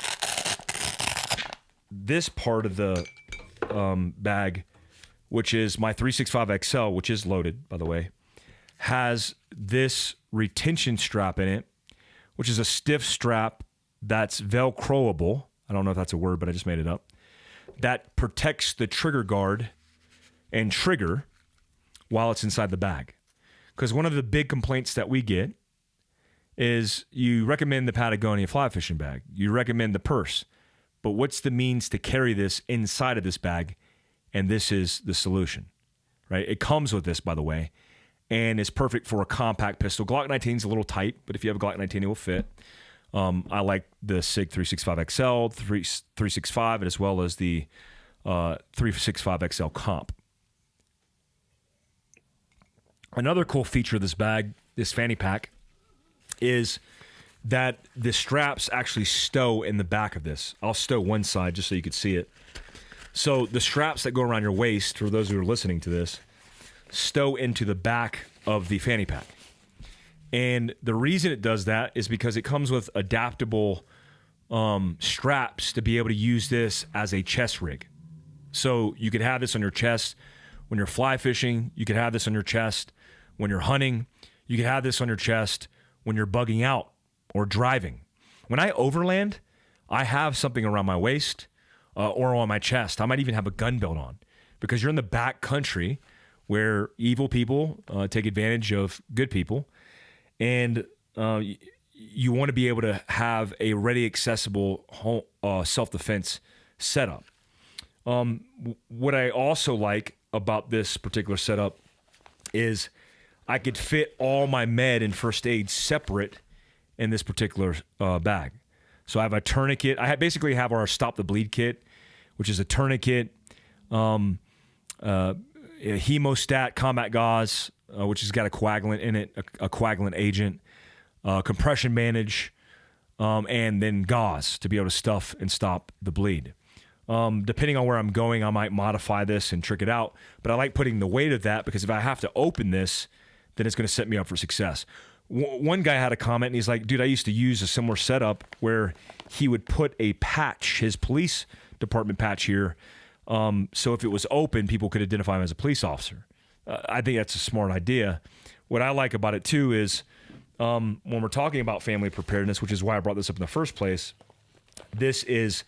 this part of the bag, which is my 365 XL, which is loaded, by the way, has this retention strap in it, which is a stiff strap that's Velcroable. I don't know if that's a word, but I just made it up. That protects the trigger guard and trigger while it's inside the bag. Because one of the big complaints that we get is you recommend the Patagonia fly fishing bag. You recommend the purse. But what's the means to carry this inside of this bag? And this is the solution, right? It comes with this, by the way, and is perfect for a compact pistol. Glock 19 is a little tight, but if you have a Glock 19, it will fit. I like the SIG 365 XL, 365, as well as the 365 XL comp. Another cool feature of this bag, this fanny pack, is that the straps actually stow in the back of this. I'll stow one side just so you can see it. So the straps that go around your waist, for those who are listening to this, stow into the back of the fanny pack. And the reason it does that is because it comes with adaptable straps to be able to use this as a chest rig. So you could have this on your chest when you're fly fishing. You could have this on your chest when you're hunting. You could have this on your chest when you're bugging out or driving. When I overland, I have something around my waist or on my chest. I might even have a gun belt on, because you're in the back country where evil people take advantage of good people. And you want to be able to have a ready, accessible self-defense setup. What I also like about this particular setup is I could fit all my med and first aid separate in this particular bag. So I have a tourniquet. I basically have our Stop the Bleed kit, which is a tourniquet, a hemostat, combat gauze, which has got a coagulant in it, a coagulant agent, compression bandage, and then gauze to be able to stuff and stop the bleed. Depending on where I'm going, I might modify this and trick it out, but I like putting the weight of that, because if I have to open this, then it's going to set me up for success. One guy had a comment, and he's like, dude, I used to use a similar setup where he would put a patch, his police department patch here, so if it was open, people could identify him as a police officer. I think that's a smart idea. What I like about it, too, is when we're talking about family preparedness, which is why I brought this up in the first place, this is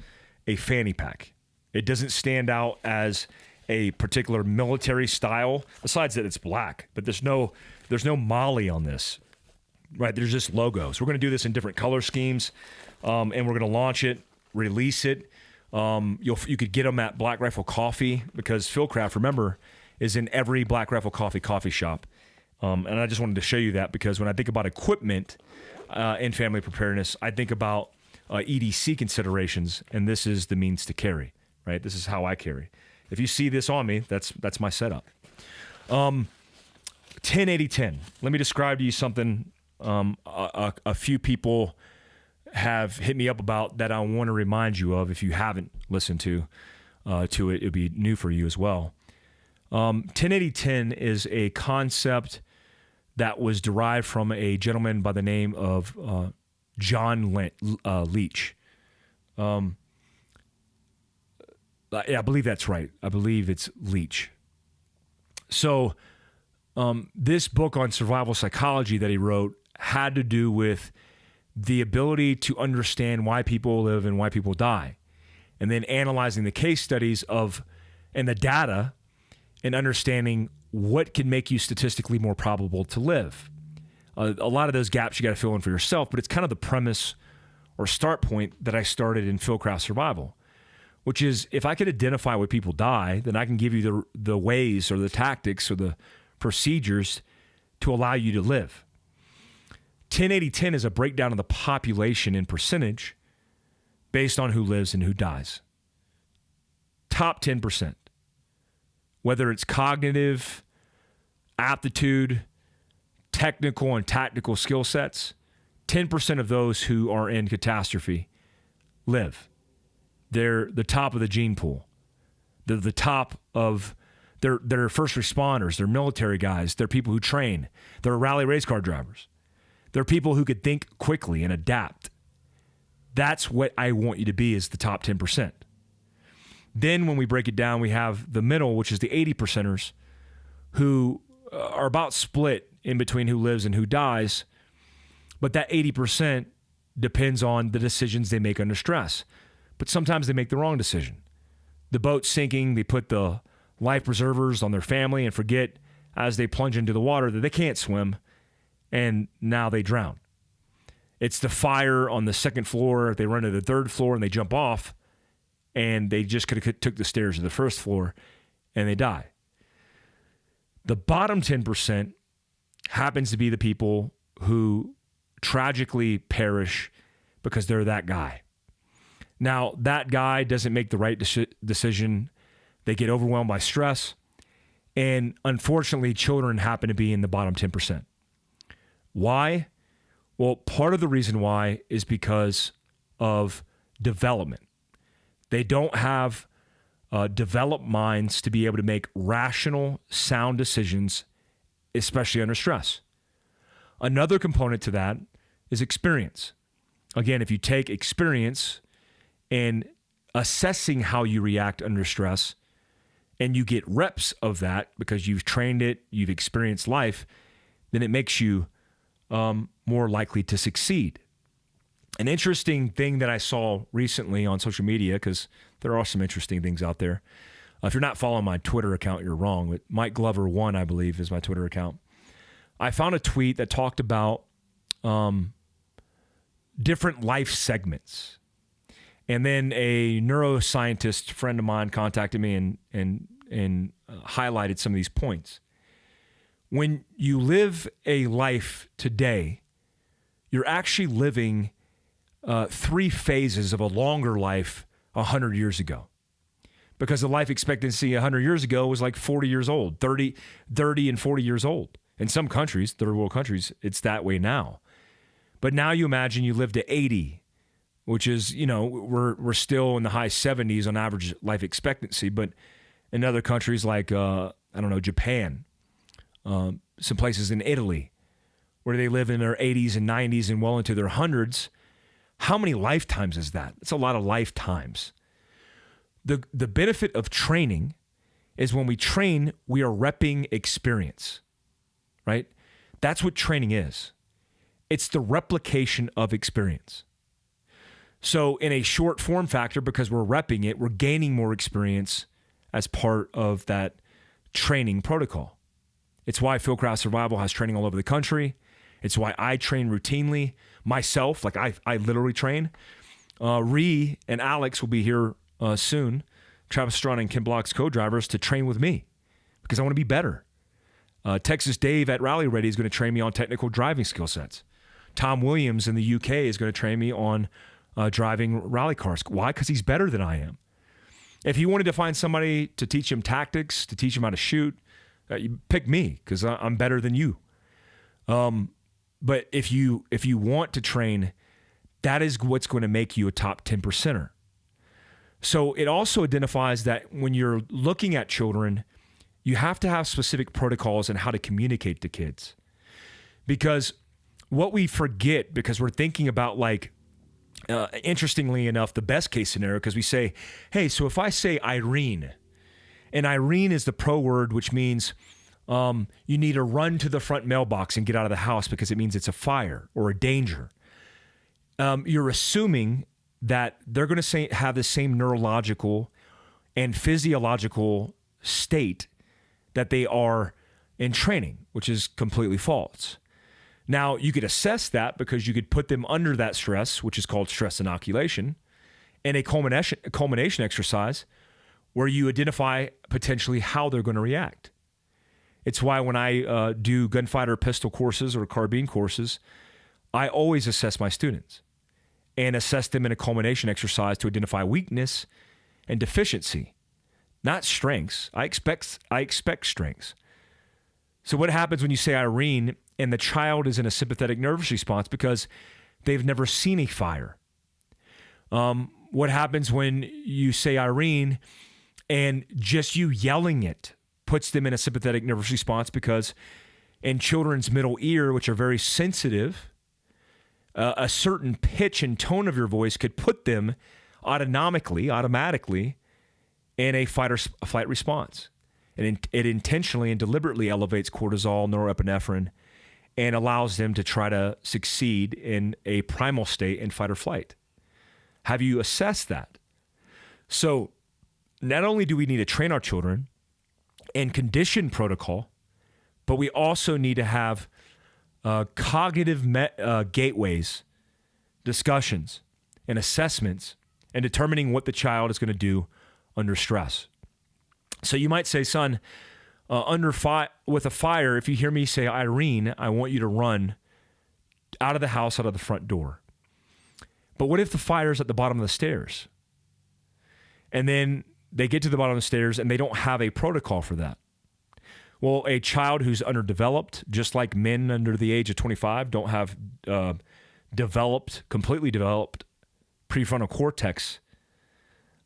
a fanny pack. It doesn't stand out as a particular military style, besides that it's black, but there's no Molly on this, right? There's just logos. We're going to do this in different color schemes, and we're going to launch it, release it. You could get them at Black Rifle Coffee, because Fieldcraft, remember, is in every Black Rifle coffee shop. And I just wanted to show you that, because when I think about equipment in family preparedness, I think about EDC considerations, and this is the means to carry, right? This is how I carry. If you see this on me, that's my setup. 10-80-10. Let me describe to you something a few people have hit me up about that I want to remind you of. If you haven't listened to it, it'll be new for you as well. 10-80-10 is a concept that was derived from a gentleman by the name of John Leach. I believe that's right. I believe it's Leach. So this book on survival psychology that he wrote had to do with the ability to understand why people live and why people die, and then analyzing the case studies and the data, and understanding what can make you statistically more probable to live. A lot of those gaps you got to fill in for yourself, but it's kind of the premise or start point that I started in Fieldcraft Survival, which is, if I could identify why people die, then I can give you the ways or the tactics or the procedures to allow you to live. 10-80-10 is a breakdown of the population in percentage based on who lives and who dies. Top 10%. Whether it's cognitive, aptitude, technical and tactical skill sets, 10% of those who are in catastrophe live. They're the top of the gene pool. They're the top of, they're first responders, they're military guys, they're people who train, they're rally race car drivers. They're people who could think quickly and adapt. That's what I want you to be, is the top 10%. Then when we break it down, we have the middle, which is the 80%ers, who are about split in between who lives and who dies. But that 80% depends on the decisions they make under stress. But sometimes they make the wrong decision. The boat's sinking, they put the life preservers on their family and forget as they plunge into the water that they can't swim, and now they drown. It's the fire on the second floor, they run to the third floor and they jump off, and they just could have took the stairs to the first floor and they die. The bottom 10% happens to be the people who tragically perish because they're that guy. Now, that guy doesn't make the right decision. They get overwhelmed by stress. And unfortunately, children happen to be in the bottom 10%. Why? Well, part of the reason why is because of development. They don't have developed minds to be able to make rational, sound decisions, especially under stress. Another component to that is experience. Again, if you take experience and assessing how you react under stress, and you get reps of that because you've trained it, you've experienced life, then it makes you more likely to succeed. An interesting thing that I saw recently on social media, because there are some interesting things out there. If you're not following my Twitter account, you're wrong. But Mike Glover 1, I believe, is my Twitter account. I found a tweet that talked about different life segments. And then a neuroscientist friend of mine contacted me and highlighted some of these points. When you live a life today, you're actually living 3 phases of a longer life 100 years ago. Because the life expectancy 100 years ago was like 40 years old, 30 and 40 years old. In some countries, third world countries, it's that way now. But now you imagine you live to 80, which is, we're still in the high 70s on average life expectancy. But in other countries like, Japan, some places in Italy, where they live in their 80s and 90s and well into their hundreds, how many lifetimes is that? It's a lot of lifetimes. The benefit of training is when we train, we are repping experience, right? That's what training is. It's the replication of experience. So in a short form factor, because we're repping it, we're gaining more experience as part of that training protocol. It's why Fieldcraft Survival has training all over the country. It's why I train routinely myself. Like I literally train. Ree and Alex will be here soon. Travis Strawn and Ken Block's co-drivers to train with me because I want to be better. Texas Dave at Rally Ready is going to train me on technical driving skill sets. Tom Williams in the UK is going to train me on driving rally cars. Why? Because he's better than I am. If he wanted to find somebody to teach him tactics, to teach him how to shoot, you pick me because I'm better than you. But if you want to train, that is what's going to make you a top 10%er. So it also identifies that when you're looking at children, you have to have specific protocols on how to communicate to kids. Because what we forget, because we're thinking about interestingly enough, the best case scenario, because we say, hey, so if I say Irene, and Irene is the pro word, which means you need to run to the front mailbox and get out of the house because it means it's a fire or a danger. You're assuming that they're going to have the same neurological and physiological state that they are in training, which is completely false. Now, you could assess that because you could put them under that stress, which is called stress inoculation, and a culmination exercise where you identify potentially how they're going to react. It's why when I do gunfighter pistol courses or carbine courses, I always assess my students and assess them in a culmination exercise to identify weakness and deficiency, not strengths. I expect strengths. So what happens when you say Irene and the child is in a sympathetic nervous response? Because They've never seen a fire. What happens when you say Irene and just you yelling it puts them in a sympathetic nervous response, because in children's middle ear, which are very sensitive, a certain pitch and tone of your voice could put them automatically in a fight or flight response. And it intentionally and deliberately elevates cortisol, norepinephrine, and allows them to try to succeed in a primal state in fight or flight. Have you assessed that? So not only do we need to train our children and condition protocol, but we also need to have cognitive gateways, discussions, and assessments, and determining what the child is going to do under stress. So you might say, son, with a fire, if you hear me say Irene, I want you to run out of the house, out of the front door. But what if the fire's at the bottom of the stairs? And then they get to the bottom of the stairs and they don't have a protocol for that. Well, a child who's underdeveloped, just like men under the age of 25 don't have completely developed prefrontal cortex,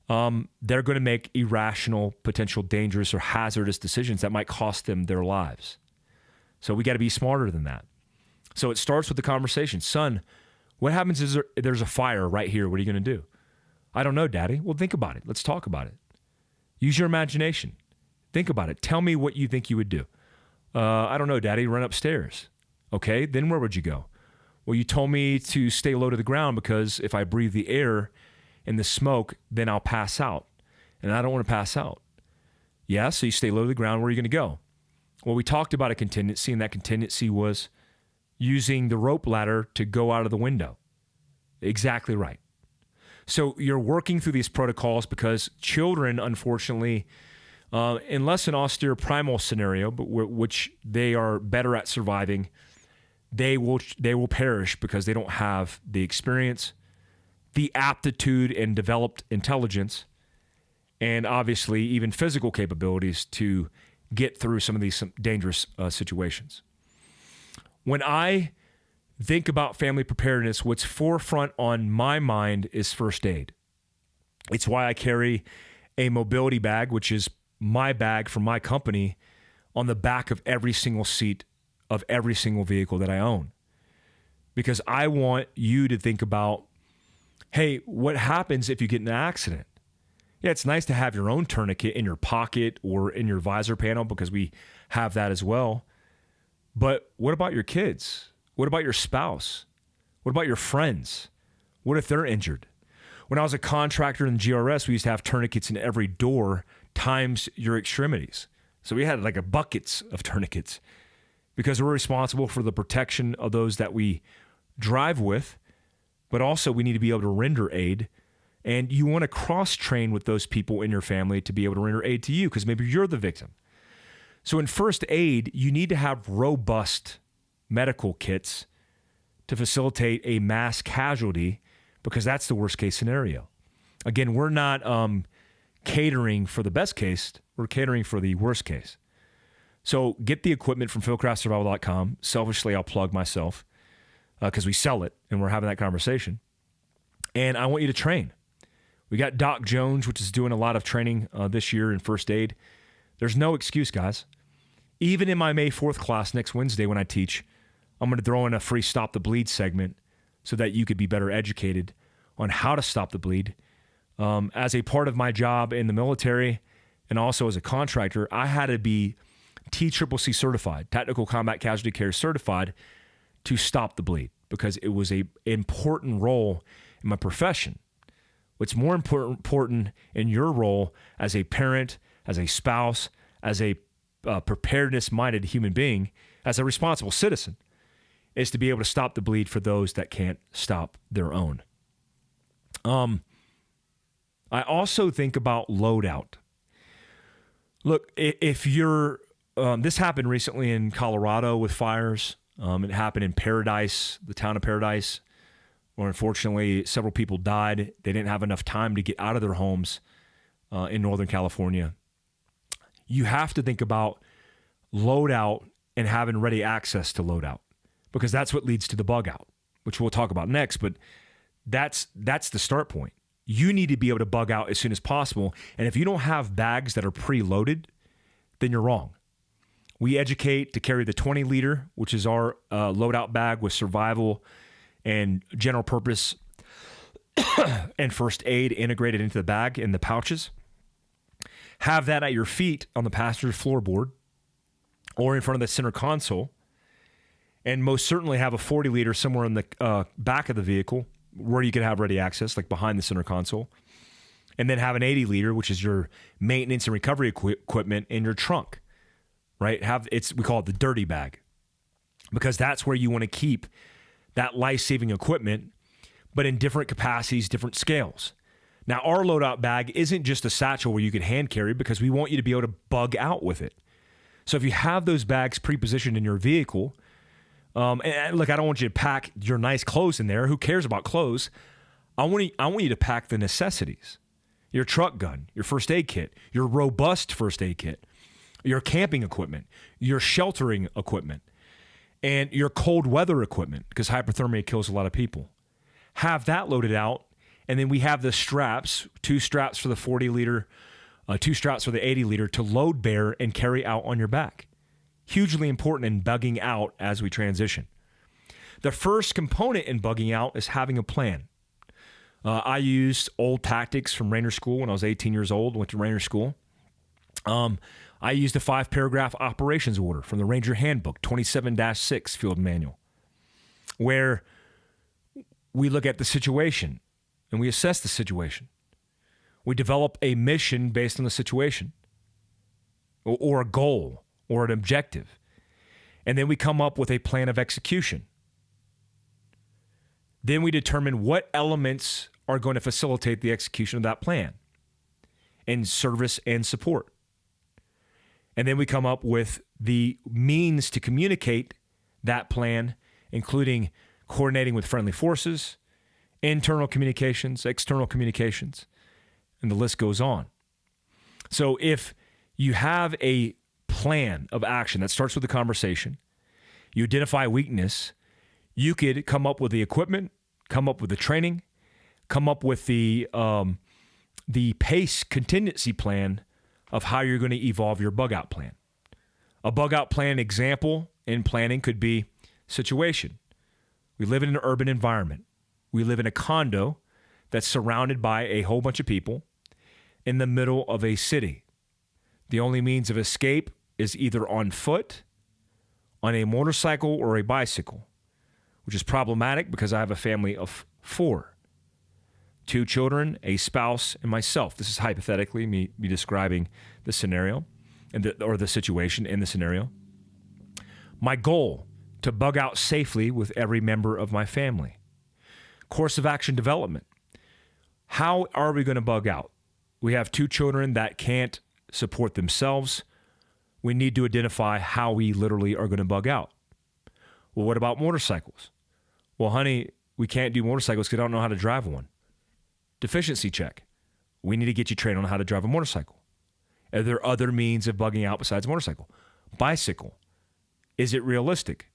they're going to make irrational, potential dangerous or hazardous decisions that might cost them their lives. So we got to be smarter than that. So it starts with the conversation. Son, what happens if there's a fire right here? What are you going to do? I don't know, Daddy. Well, think about it. Let's talk about it. Use your imagination. Think about it. Tell me what you think you would do. I don't know, Daddy. Run upstairs. Okay, then where would you go? Well, you told me to stay low to the ground because if I breathe the air and the smoke, then I'll pass out. And I don't want to pass out. Yeah, so you stay low to the ground. Where are you going to go? Well, we talked about a contingency, and that contingency was using the rope ladder to go out of the window. Exactly right. So you're working through these protocols because children, unfortunately, unless an austere primal scenario, but which they are better at surviving, they will perish because they don't have the experience, the aptitude, and developed intelligence, and obviously even physical capabilities to get through some of these dangerous situations. When I think about family preparedness, what's forefront on my mind is first aid. It's why I carry a mobility bag, which is my bag from my company, on the back of every single seat of every single vehicle that I own. Because I want you to think about, hey, what happens if you get in an accident? Yeah, it's nice to have your own tourniquet in your pocket or in your visor panel because we have that as well. But what about your kids? What about your spouse? What about your friends? What if they're injured? When I was a contractor in the GRS, we used to have tourniquets in every door times your extremities. So we had like buckets of tourniquets because we're responsible for the protection of those that we drive with, but also we need to be able to render aid. And you want to cross-train with those people in your family to be able to render aid to you because maybe you're the victim. So in first aid, you need to have robust medical kits to facilitate a mass casualty because that's the worst case scenario. Again, we're not catering for the best case, we're catering for the worst case. So get the equipment from fieldcraftsurvival.com. Selfishly, I'll plug myself because we sell it and we're having that conversation. And I want you to train. We got Doc Jones, which is doing a lot of training this year in first aid. There's no excuse, guys. Even in my May 4th class next Wednesday when I teach, I'm going to throw in a free Stop the Bleed segment so that you could be better educated on how to stop the bleed. As a part of my job in the military and also as a contractor, I had to be TCCC certified, Tactical Combat Casualty Care certified, to stop the bleed because it was an important role in my profession. What's more important in your role as a parent, as a spouse, as a preparedness-minded human being, as a responsible citizen, is to be able to stop the bleed for those that can't stop their own. I also think about loadout. Look, if you're, this happened recently in Colorado with fires. It happened in Paradise, the town of Paradise, where unfortunately several people died. They didn't have enough time to get out of their homes in Northern California. You have to think about loadout and having ready access to loadout because that's what leads to the bug out. which we'll talk about next, but that's the start point. You need to be able to bug out as soon as possible. And if you don't have bags that are preloaded, then you're wrong. We educate to carry the 20 liter, which is our loadout bag with survival and general purpose and first aid integrated into the bag in the pouches. Have that at your feet on the passenger floorboard or in front of the center console. And most certainly have a 40 liter somewhere in the back of the vehicle where you can have ready access, like behind the center console. And then have an 80 liter, which is your maintenance and recovery equipment in your trunk, right? We call it the dirty bag, because that's where you want to keep that life-saving equipment, but in different capacities, different scales. Now, our loadout bag isn't just a satchel where you can hand carry, because we want you to be able to bug out with it. So if you have those bags pre-positioned in your vehicle, and look, I don't want you to pack your nice clothes in there. Who cares about clothes? I want you to pack the necessities. Your truck gun, your first aid kit, your robust first aid kit, your camping equipment, your sheltering equipment, and your cold weather equipment, because hypothermia kills a lot of people. Have that loaded out, and then we have the straps, 2 straps for the 40 liter, 2 straps for the 80 liter to load bear and carry out on your back. Hugely important in bugging out as we transition. The first component in bugging out is having a plan. I used old tactics from Ranger School when I was 18 years old, went to Ranger School. I used a 5-paragraph operations order from the Ranger Handbook, 27-6 field manual, where we look at the situation and we assess the situation. We develop a mission based on the situation or a goal or an objective. And then we come up with a plan of execution. Then we determine what elements are going to facilitate the execution of that plan and service and support. And then we come up with the means to communicate that plan, including coordinating with friendly forces, internal communications, external communications, and the list goes on. So if you have a plan of action that starts with a conversation, you identify weakness, you could come up with the equipment, come up with the training, come up with the PACE contingency plan of how you're going to evolve your bug out plan. A bug out plan example in planning could be situation. We live in an urban environment. We live in a condo that's surrounded by a whole bunch of people in the middle of a city. The only means of escape is either on foot, on a motorcycle, or a bicycle, which is problematic because I have a family of 4. 2 children, a spouse, and myself. This is hypothetically me describing the scenario or the situation in the scenario. My goal, to bug out safely with every member of my family. Course of action development. How are we going to bug out? We have 2 children that can't support themselves. We need to identify how we literally are going to bug out. Well, what about motorcycles? Well, honey, we can't do motorcycles because I don't know how to drive one. Deficiency check. We need to get you trained on how to drive a motorcycle. Are there other means of bugging out besides motorcycle? Bicycle. Is it realistic?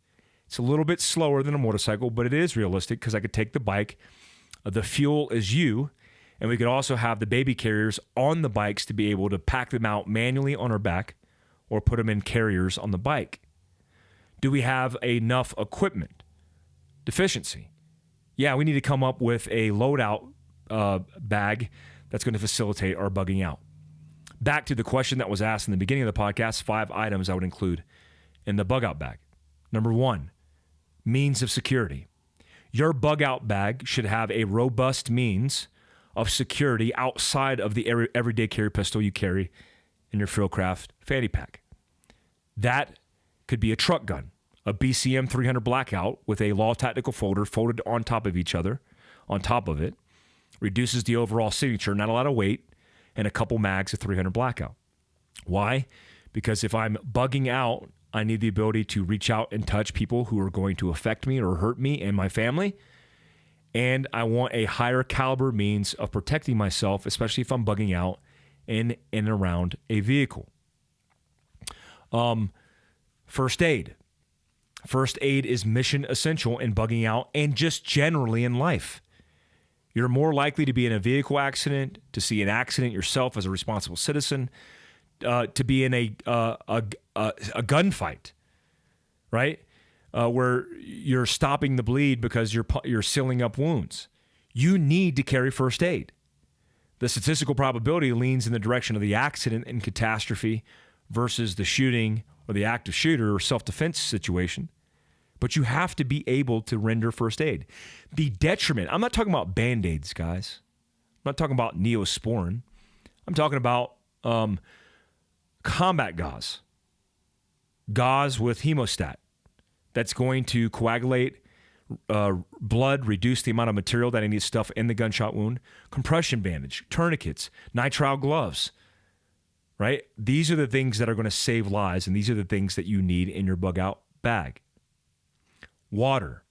It's a little bit slower than a motorcycle, but it is realistic because I could take the bike. The fuel is you, and we could also have the baby carriers on the bikes to be able to pack them out manually on our back or put them in carriers on the bike. Do we have enough equipment? Deficiency. Yeah, we need to come up with a loadout bag that's going to facilitate our bugging out. Back to the question that was asked in the beginning of the podcast, 5 items I would include in the bug out bag. Number 1, means of security. Your bug out bag should have a robust means of security outside of the everyday carry pistol you carry in your Fieldcraft fanny pack. That could be a truck gun, a BCM 300 Blackout with a law tactical folder folded on top of each other, on top of it, reduces the overall signature, not a lot of weight, and a couple mags of 300 Blackout. Why? Because if I'm bugging out, I need the ability to reach out and touch people who are going to affect me or hurt me and my family. And I want a higher caliber means of protecting myself, especially if I'm bugging out in and around a vehicle. First aid. First aid is mission essential in bugging out and just generally in life. You're more likely to be in a vehicle accident, to see an accident yourself as a responsible citizen, to be in a gunfight, right? Where you're stopping the bleed because you're sealing up wounds. You need to carry first aid. The statistical probability leans in the direction of the accident and catastrophe versus the shooting or the active shooter or self-defense situation. But you have to be able to render first aid. The detriment, I'm not talking about Band-Aids, guys. I'm not talking about Neosporin. I'm talking about combat gauze. Gauze with hemostat that's going to coagulate blood, reduce the amount of material that I need to stuff in the gunshot wound, compression bandage, tourniquets, nitrile gloves, right? These are the things that are going to save lives, and these are the things that you need in your bug out bag. Water.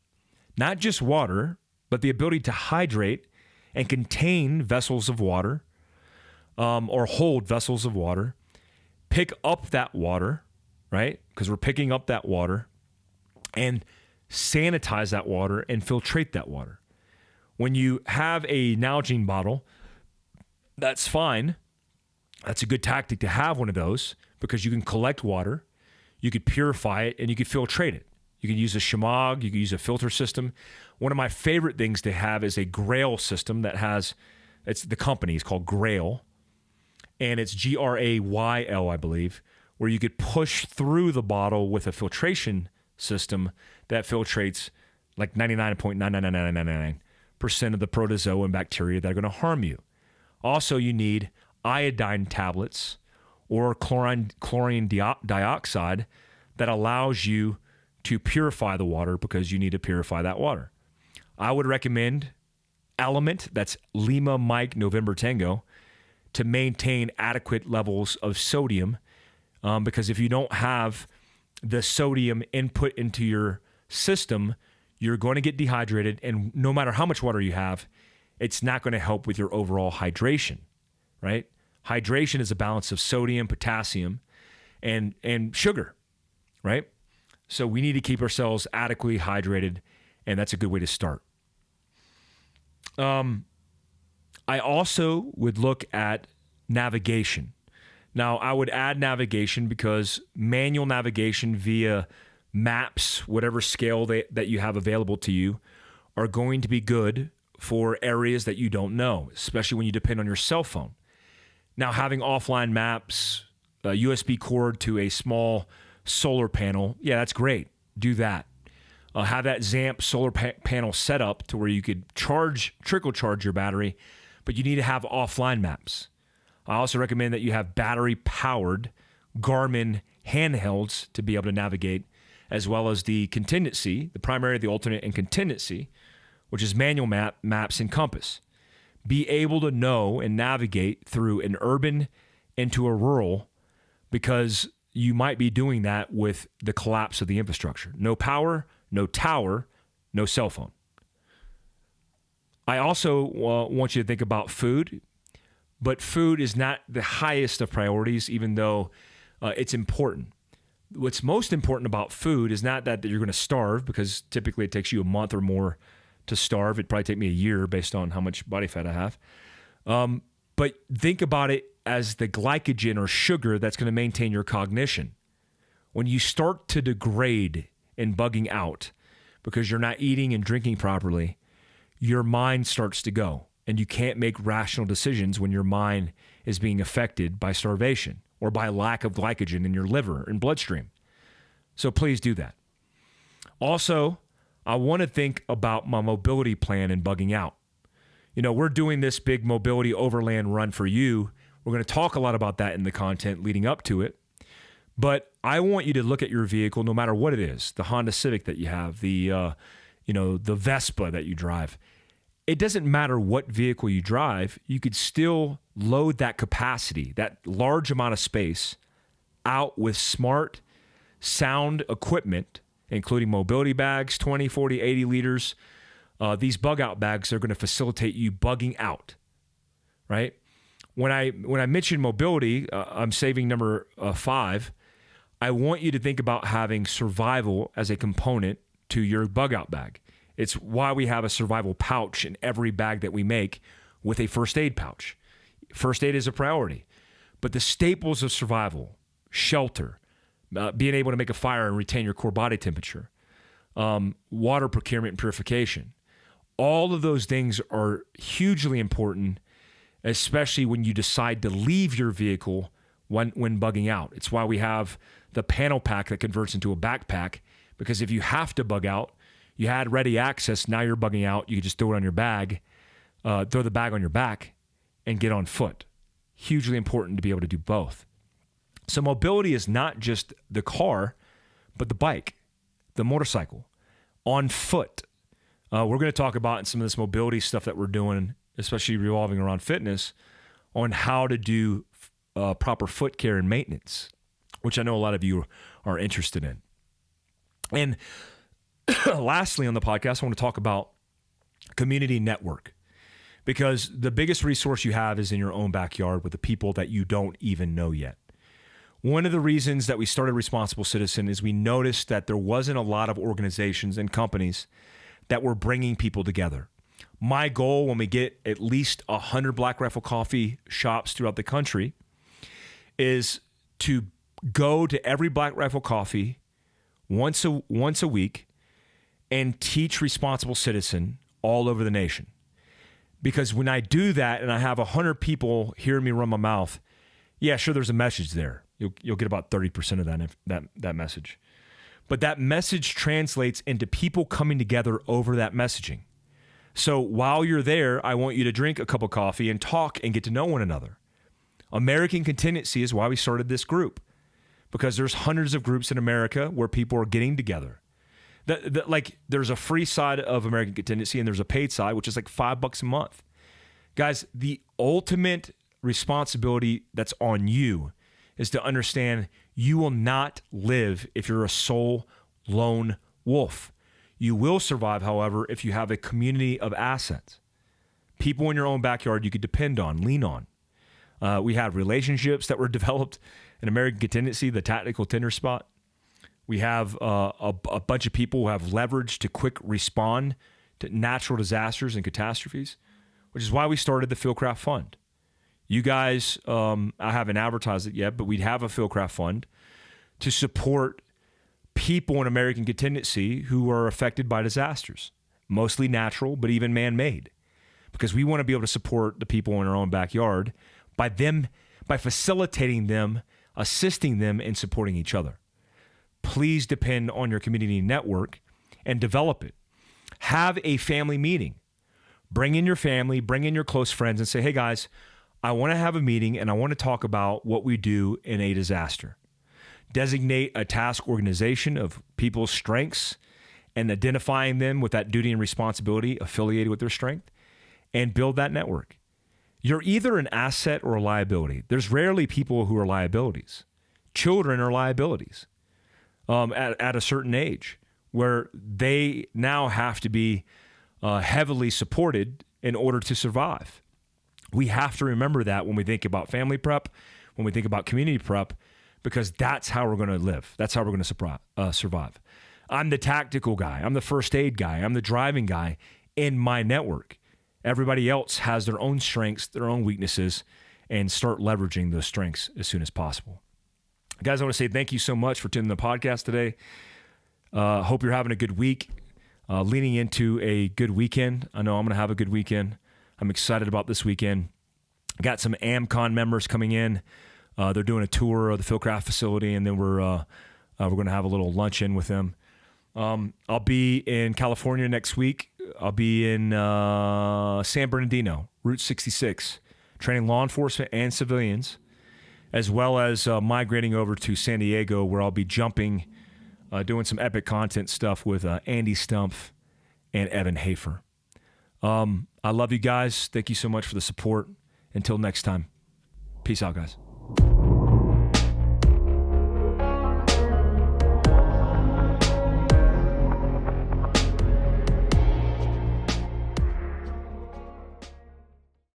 Not just water, but the ability to hydrate and contain vessels of water or hold vessels of water. Pick up that water, right? Because we're picking up that water, and sanitize that water and filtrate that water. When you have a Nalgene bottle, that's fine. That's a good tactic to have one of those because you can collect water, you could purify it, and you could filtrate it. You can use a Shimog, you can use a filter system. One of my favorite things to have is a Grail system that has, it's the company, it's called Grail, and it's Grayl, I believe, where you could push through the bottle with a filtration system that filtrates like 99.99999% of the protozoa and bacteria that are going to harm you. Also, you need iodine tablets or chlorine dioxide that allows you to purify the water because you need to purify that water. I would recommend Element, that's Lima Mike November Tango, to maintain adequate levels of sodium because if you don't have the sodium input into your system, you're going to get dehydrated, and no matter how much water you have, it's not going to help with your overall hydration, right? Hydration is a balance of sodium, potassium, and sugar, right? So we need to keep ourselves adequately hydrated, and that's a good way to start. I also would look at navigation. Now, I would add navigation because manual navigation via maps, whatever scale that you have available to you, are going to be good for areas that you don't know, especially when you depend on your cell phone. Now, having offline maps, a USB cord to a small solar panel, yeah, that's great. Do that. Have that ZAMP solar panel set up to where you could trickle charge your battery, but you need to have offline maps. I also recommend that you have battery-powered Garmin handhelds to be able to navigate, as well as the contingency, the primary, the alternate, and contingency, which is manual maps and compass. Be able to know and navigate through an urban into a rural because you might be doing that with the collapse of the infrastructure. No power, no tower, no cell phone. I also want you to think about food. But food is not the highest of priorities, even though it's important. What's most important about food is not that you're going to starve, because typically it takes you a month or more to starve. It'd probably take me a year based on how much body fat I have. But think about it as the glycogen or sugar that's going to maintain your cognition. When you start to degrade and bugging out because you're not eating and drinking properly, your mind starts to go. And you can't make rational decisions when your mind is being affected by starvation or by lack of glycogen in your liver and bloodstream. So please do that. Also, I want to think about my mobility plan and bugging out. You know, we're doing this big mobility overland run for you. We're going to talk a lot about that in the content leading up to it. But I want you to look at your vehicle, no matter what it is, the Honda Civic that you have, the Vespa that you drive. It doesn't matter what vehicle you drive, you could still load that capacity, that large amount of space, out with smart, sound equipment, including mobility bags, 20, 40, 80 liters. These bug out bags are going to facilitate you bugging out, right? When I mention mobility, I'm saving number 5. I want you to think about having survival as a component to your bug out bag. It's why we have a survival pouch in every bag that we make with a first aid pouch. First aid is a priority, but the staples of survival, shelter, being able to make a fire and retain your core body temperature, water procurement and purification, all of those things are hugely important, especially when you decide to leave your vehicle when bugging out. It's why we have the panel pack that converts into a backpack, because if you have to bug out, you had ready access, now you're bugging out, you can just throw it on your bag, throw the bag on your back, and get on foot. Hugely important to be able to do both. So mobility is not just the car, but the bike, the motorcycle, on foot. We're going to talk about some of this mobility stuff that we're doing, especially revolving around fitness, on how to do proper foot care and maintenance, which I know a lot of you are interested in. And lastly on the podcast, I want to talk about community network, because the biggest resource you have is in your own backyard with the people that you don't even know yet. One of the reasons that we started Responsible Citizen is we noticed that there wasn't a lot of organizations and companies that were bringing people together. My goal when we get at least 100 Black Rifle Coffee shops throughout the country is to go to every Black Rifle Coffee once a week and teach Responsible Citizen all over the nation. Because when I do that and I have 100 people hearing me run my mouth, yeah, sure, there's a message there. You'll get about 30% of that message. But that message translates into people coming together over that messaging. So while you're there, I want you to drink a cup of coffee and talk and get to know one another. American Contingency is why we started this group, because there's hundreds of groups in America where people are getting together. Like there's a free side of American Contingency and there's a paid side, which is like $5 a month. Guys, the ultimate responsibility that's on you is to understand you will not live if you're a sole lone wolf. You will survive, however, if you have a community of assets. People in your own backyard you could depend on, lean on. We have relationships that were developed in American Contingency, the tactical tender spot. We have a bunch of people who have leverage to quick respond to natural disasters and catastrophes, which is why we started the Fieldcraft Fund. You guys, I haven't advertised it yet, but we'd have a Fieldcraft Fund to support people in American Contingency who are affected by disasters, mostly natural, but even man-made, because we want to be able to support the people in our own backyard by facilitating them, assisting them, and supporting each other. Please depend on your community network and develop it. Have a family meeting. Bring in your family, bring in your close friends and say, hey guys, I want to have a meeting and I want to talk about what we do in a disaster. Designate a task organization of people's strengths and identifying them with that duty and responsibility affiliated with their strength, and build that network. You're either an asset or a liability. There's rarely people who are liabilities. Children are liabilities at a certain age, where they now have to be heavily supported in order to survive. We have to remember that when we think about family prep, when we think about community prep, because that's how we're going to live. That's how we're going to survive. I'm the tactical guy. I'm the first aid guy. I'm the driving guy in my network. Everybody else has their own strengths, their own weaknesses, and start leveraging those strengths as soon as possible. Guys, I want to say thank you so much for tuning in the podcast today. Hope you're having a good week, leaning into a good weekend. I know I'm going to have a good weekend. I'm excited about this weekend. I got some AmCon members coming in. They're doing a tour of the Fieldcraft facility, and then we're going to have a little luncheon with them. I'll be in California next week. I'll be in San Bernardino, Route 66, training law enforcement and civilians, as well as migrating over to San Diego, where I'll be jumping, doing some epic content stuff with Andy Stumpf and Evan Hafer. I love you guys. Thank you so much for the support. Until next time, peace out, guys.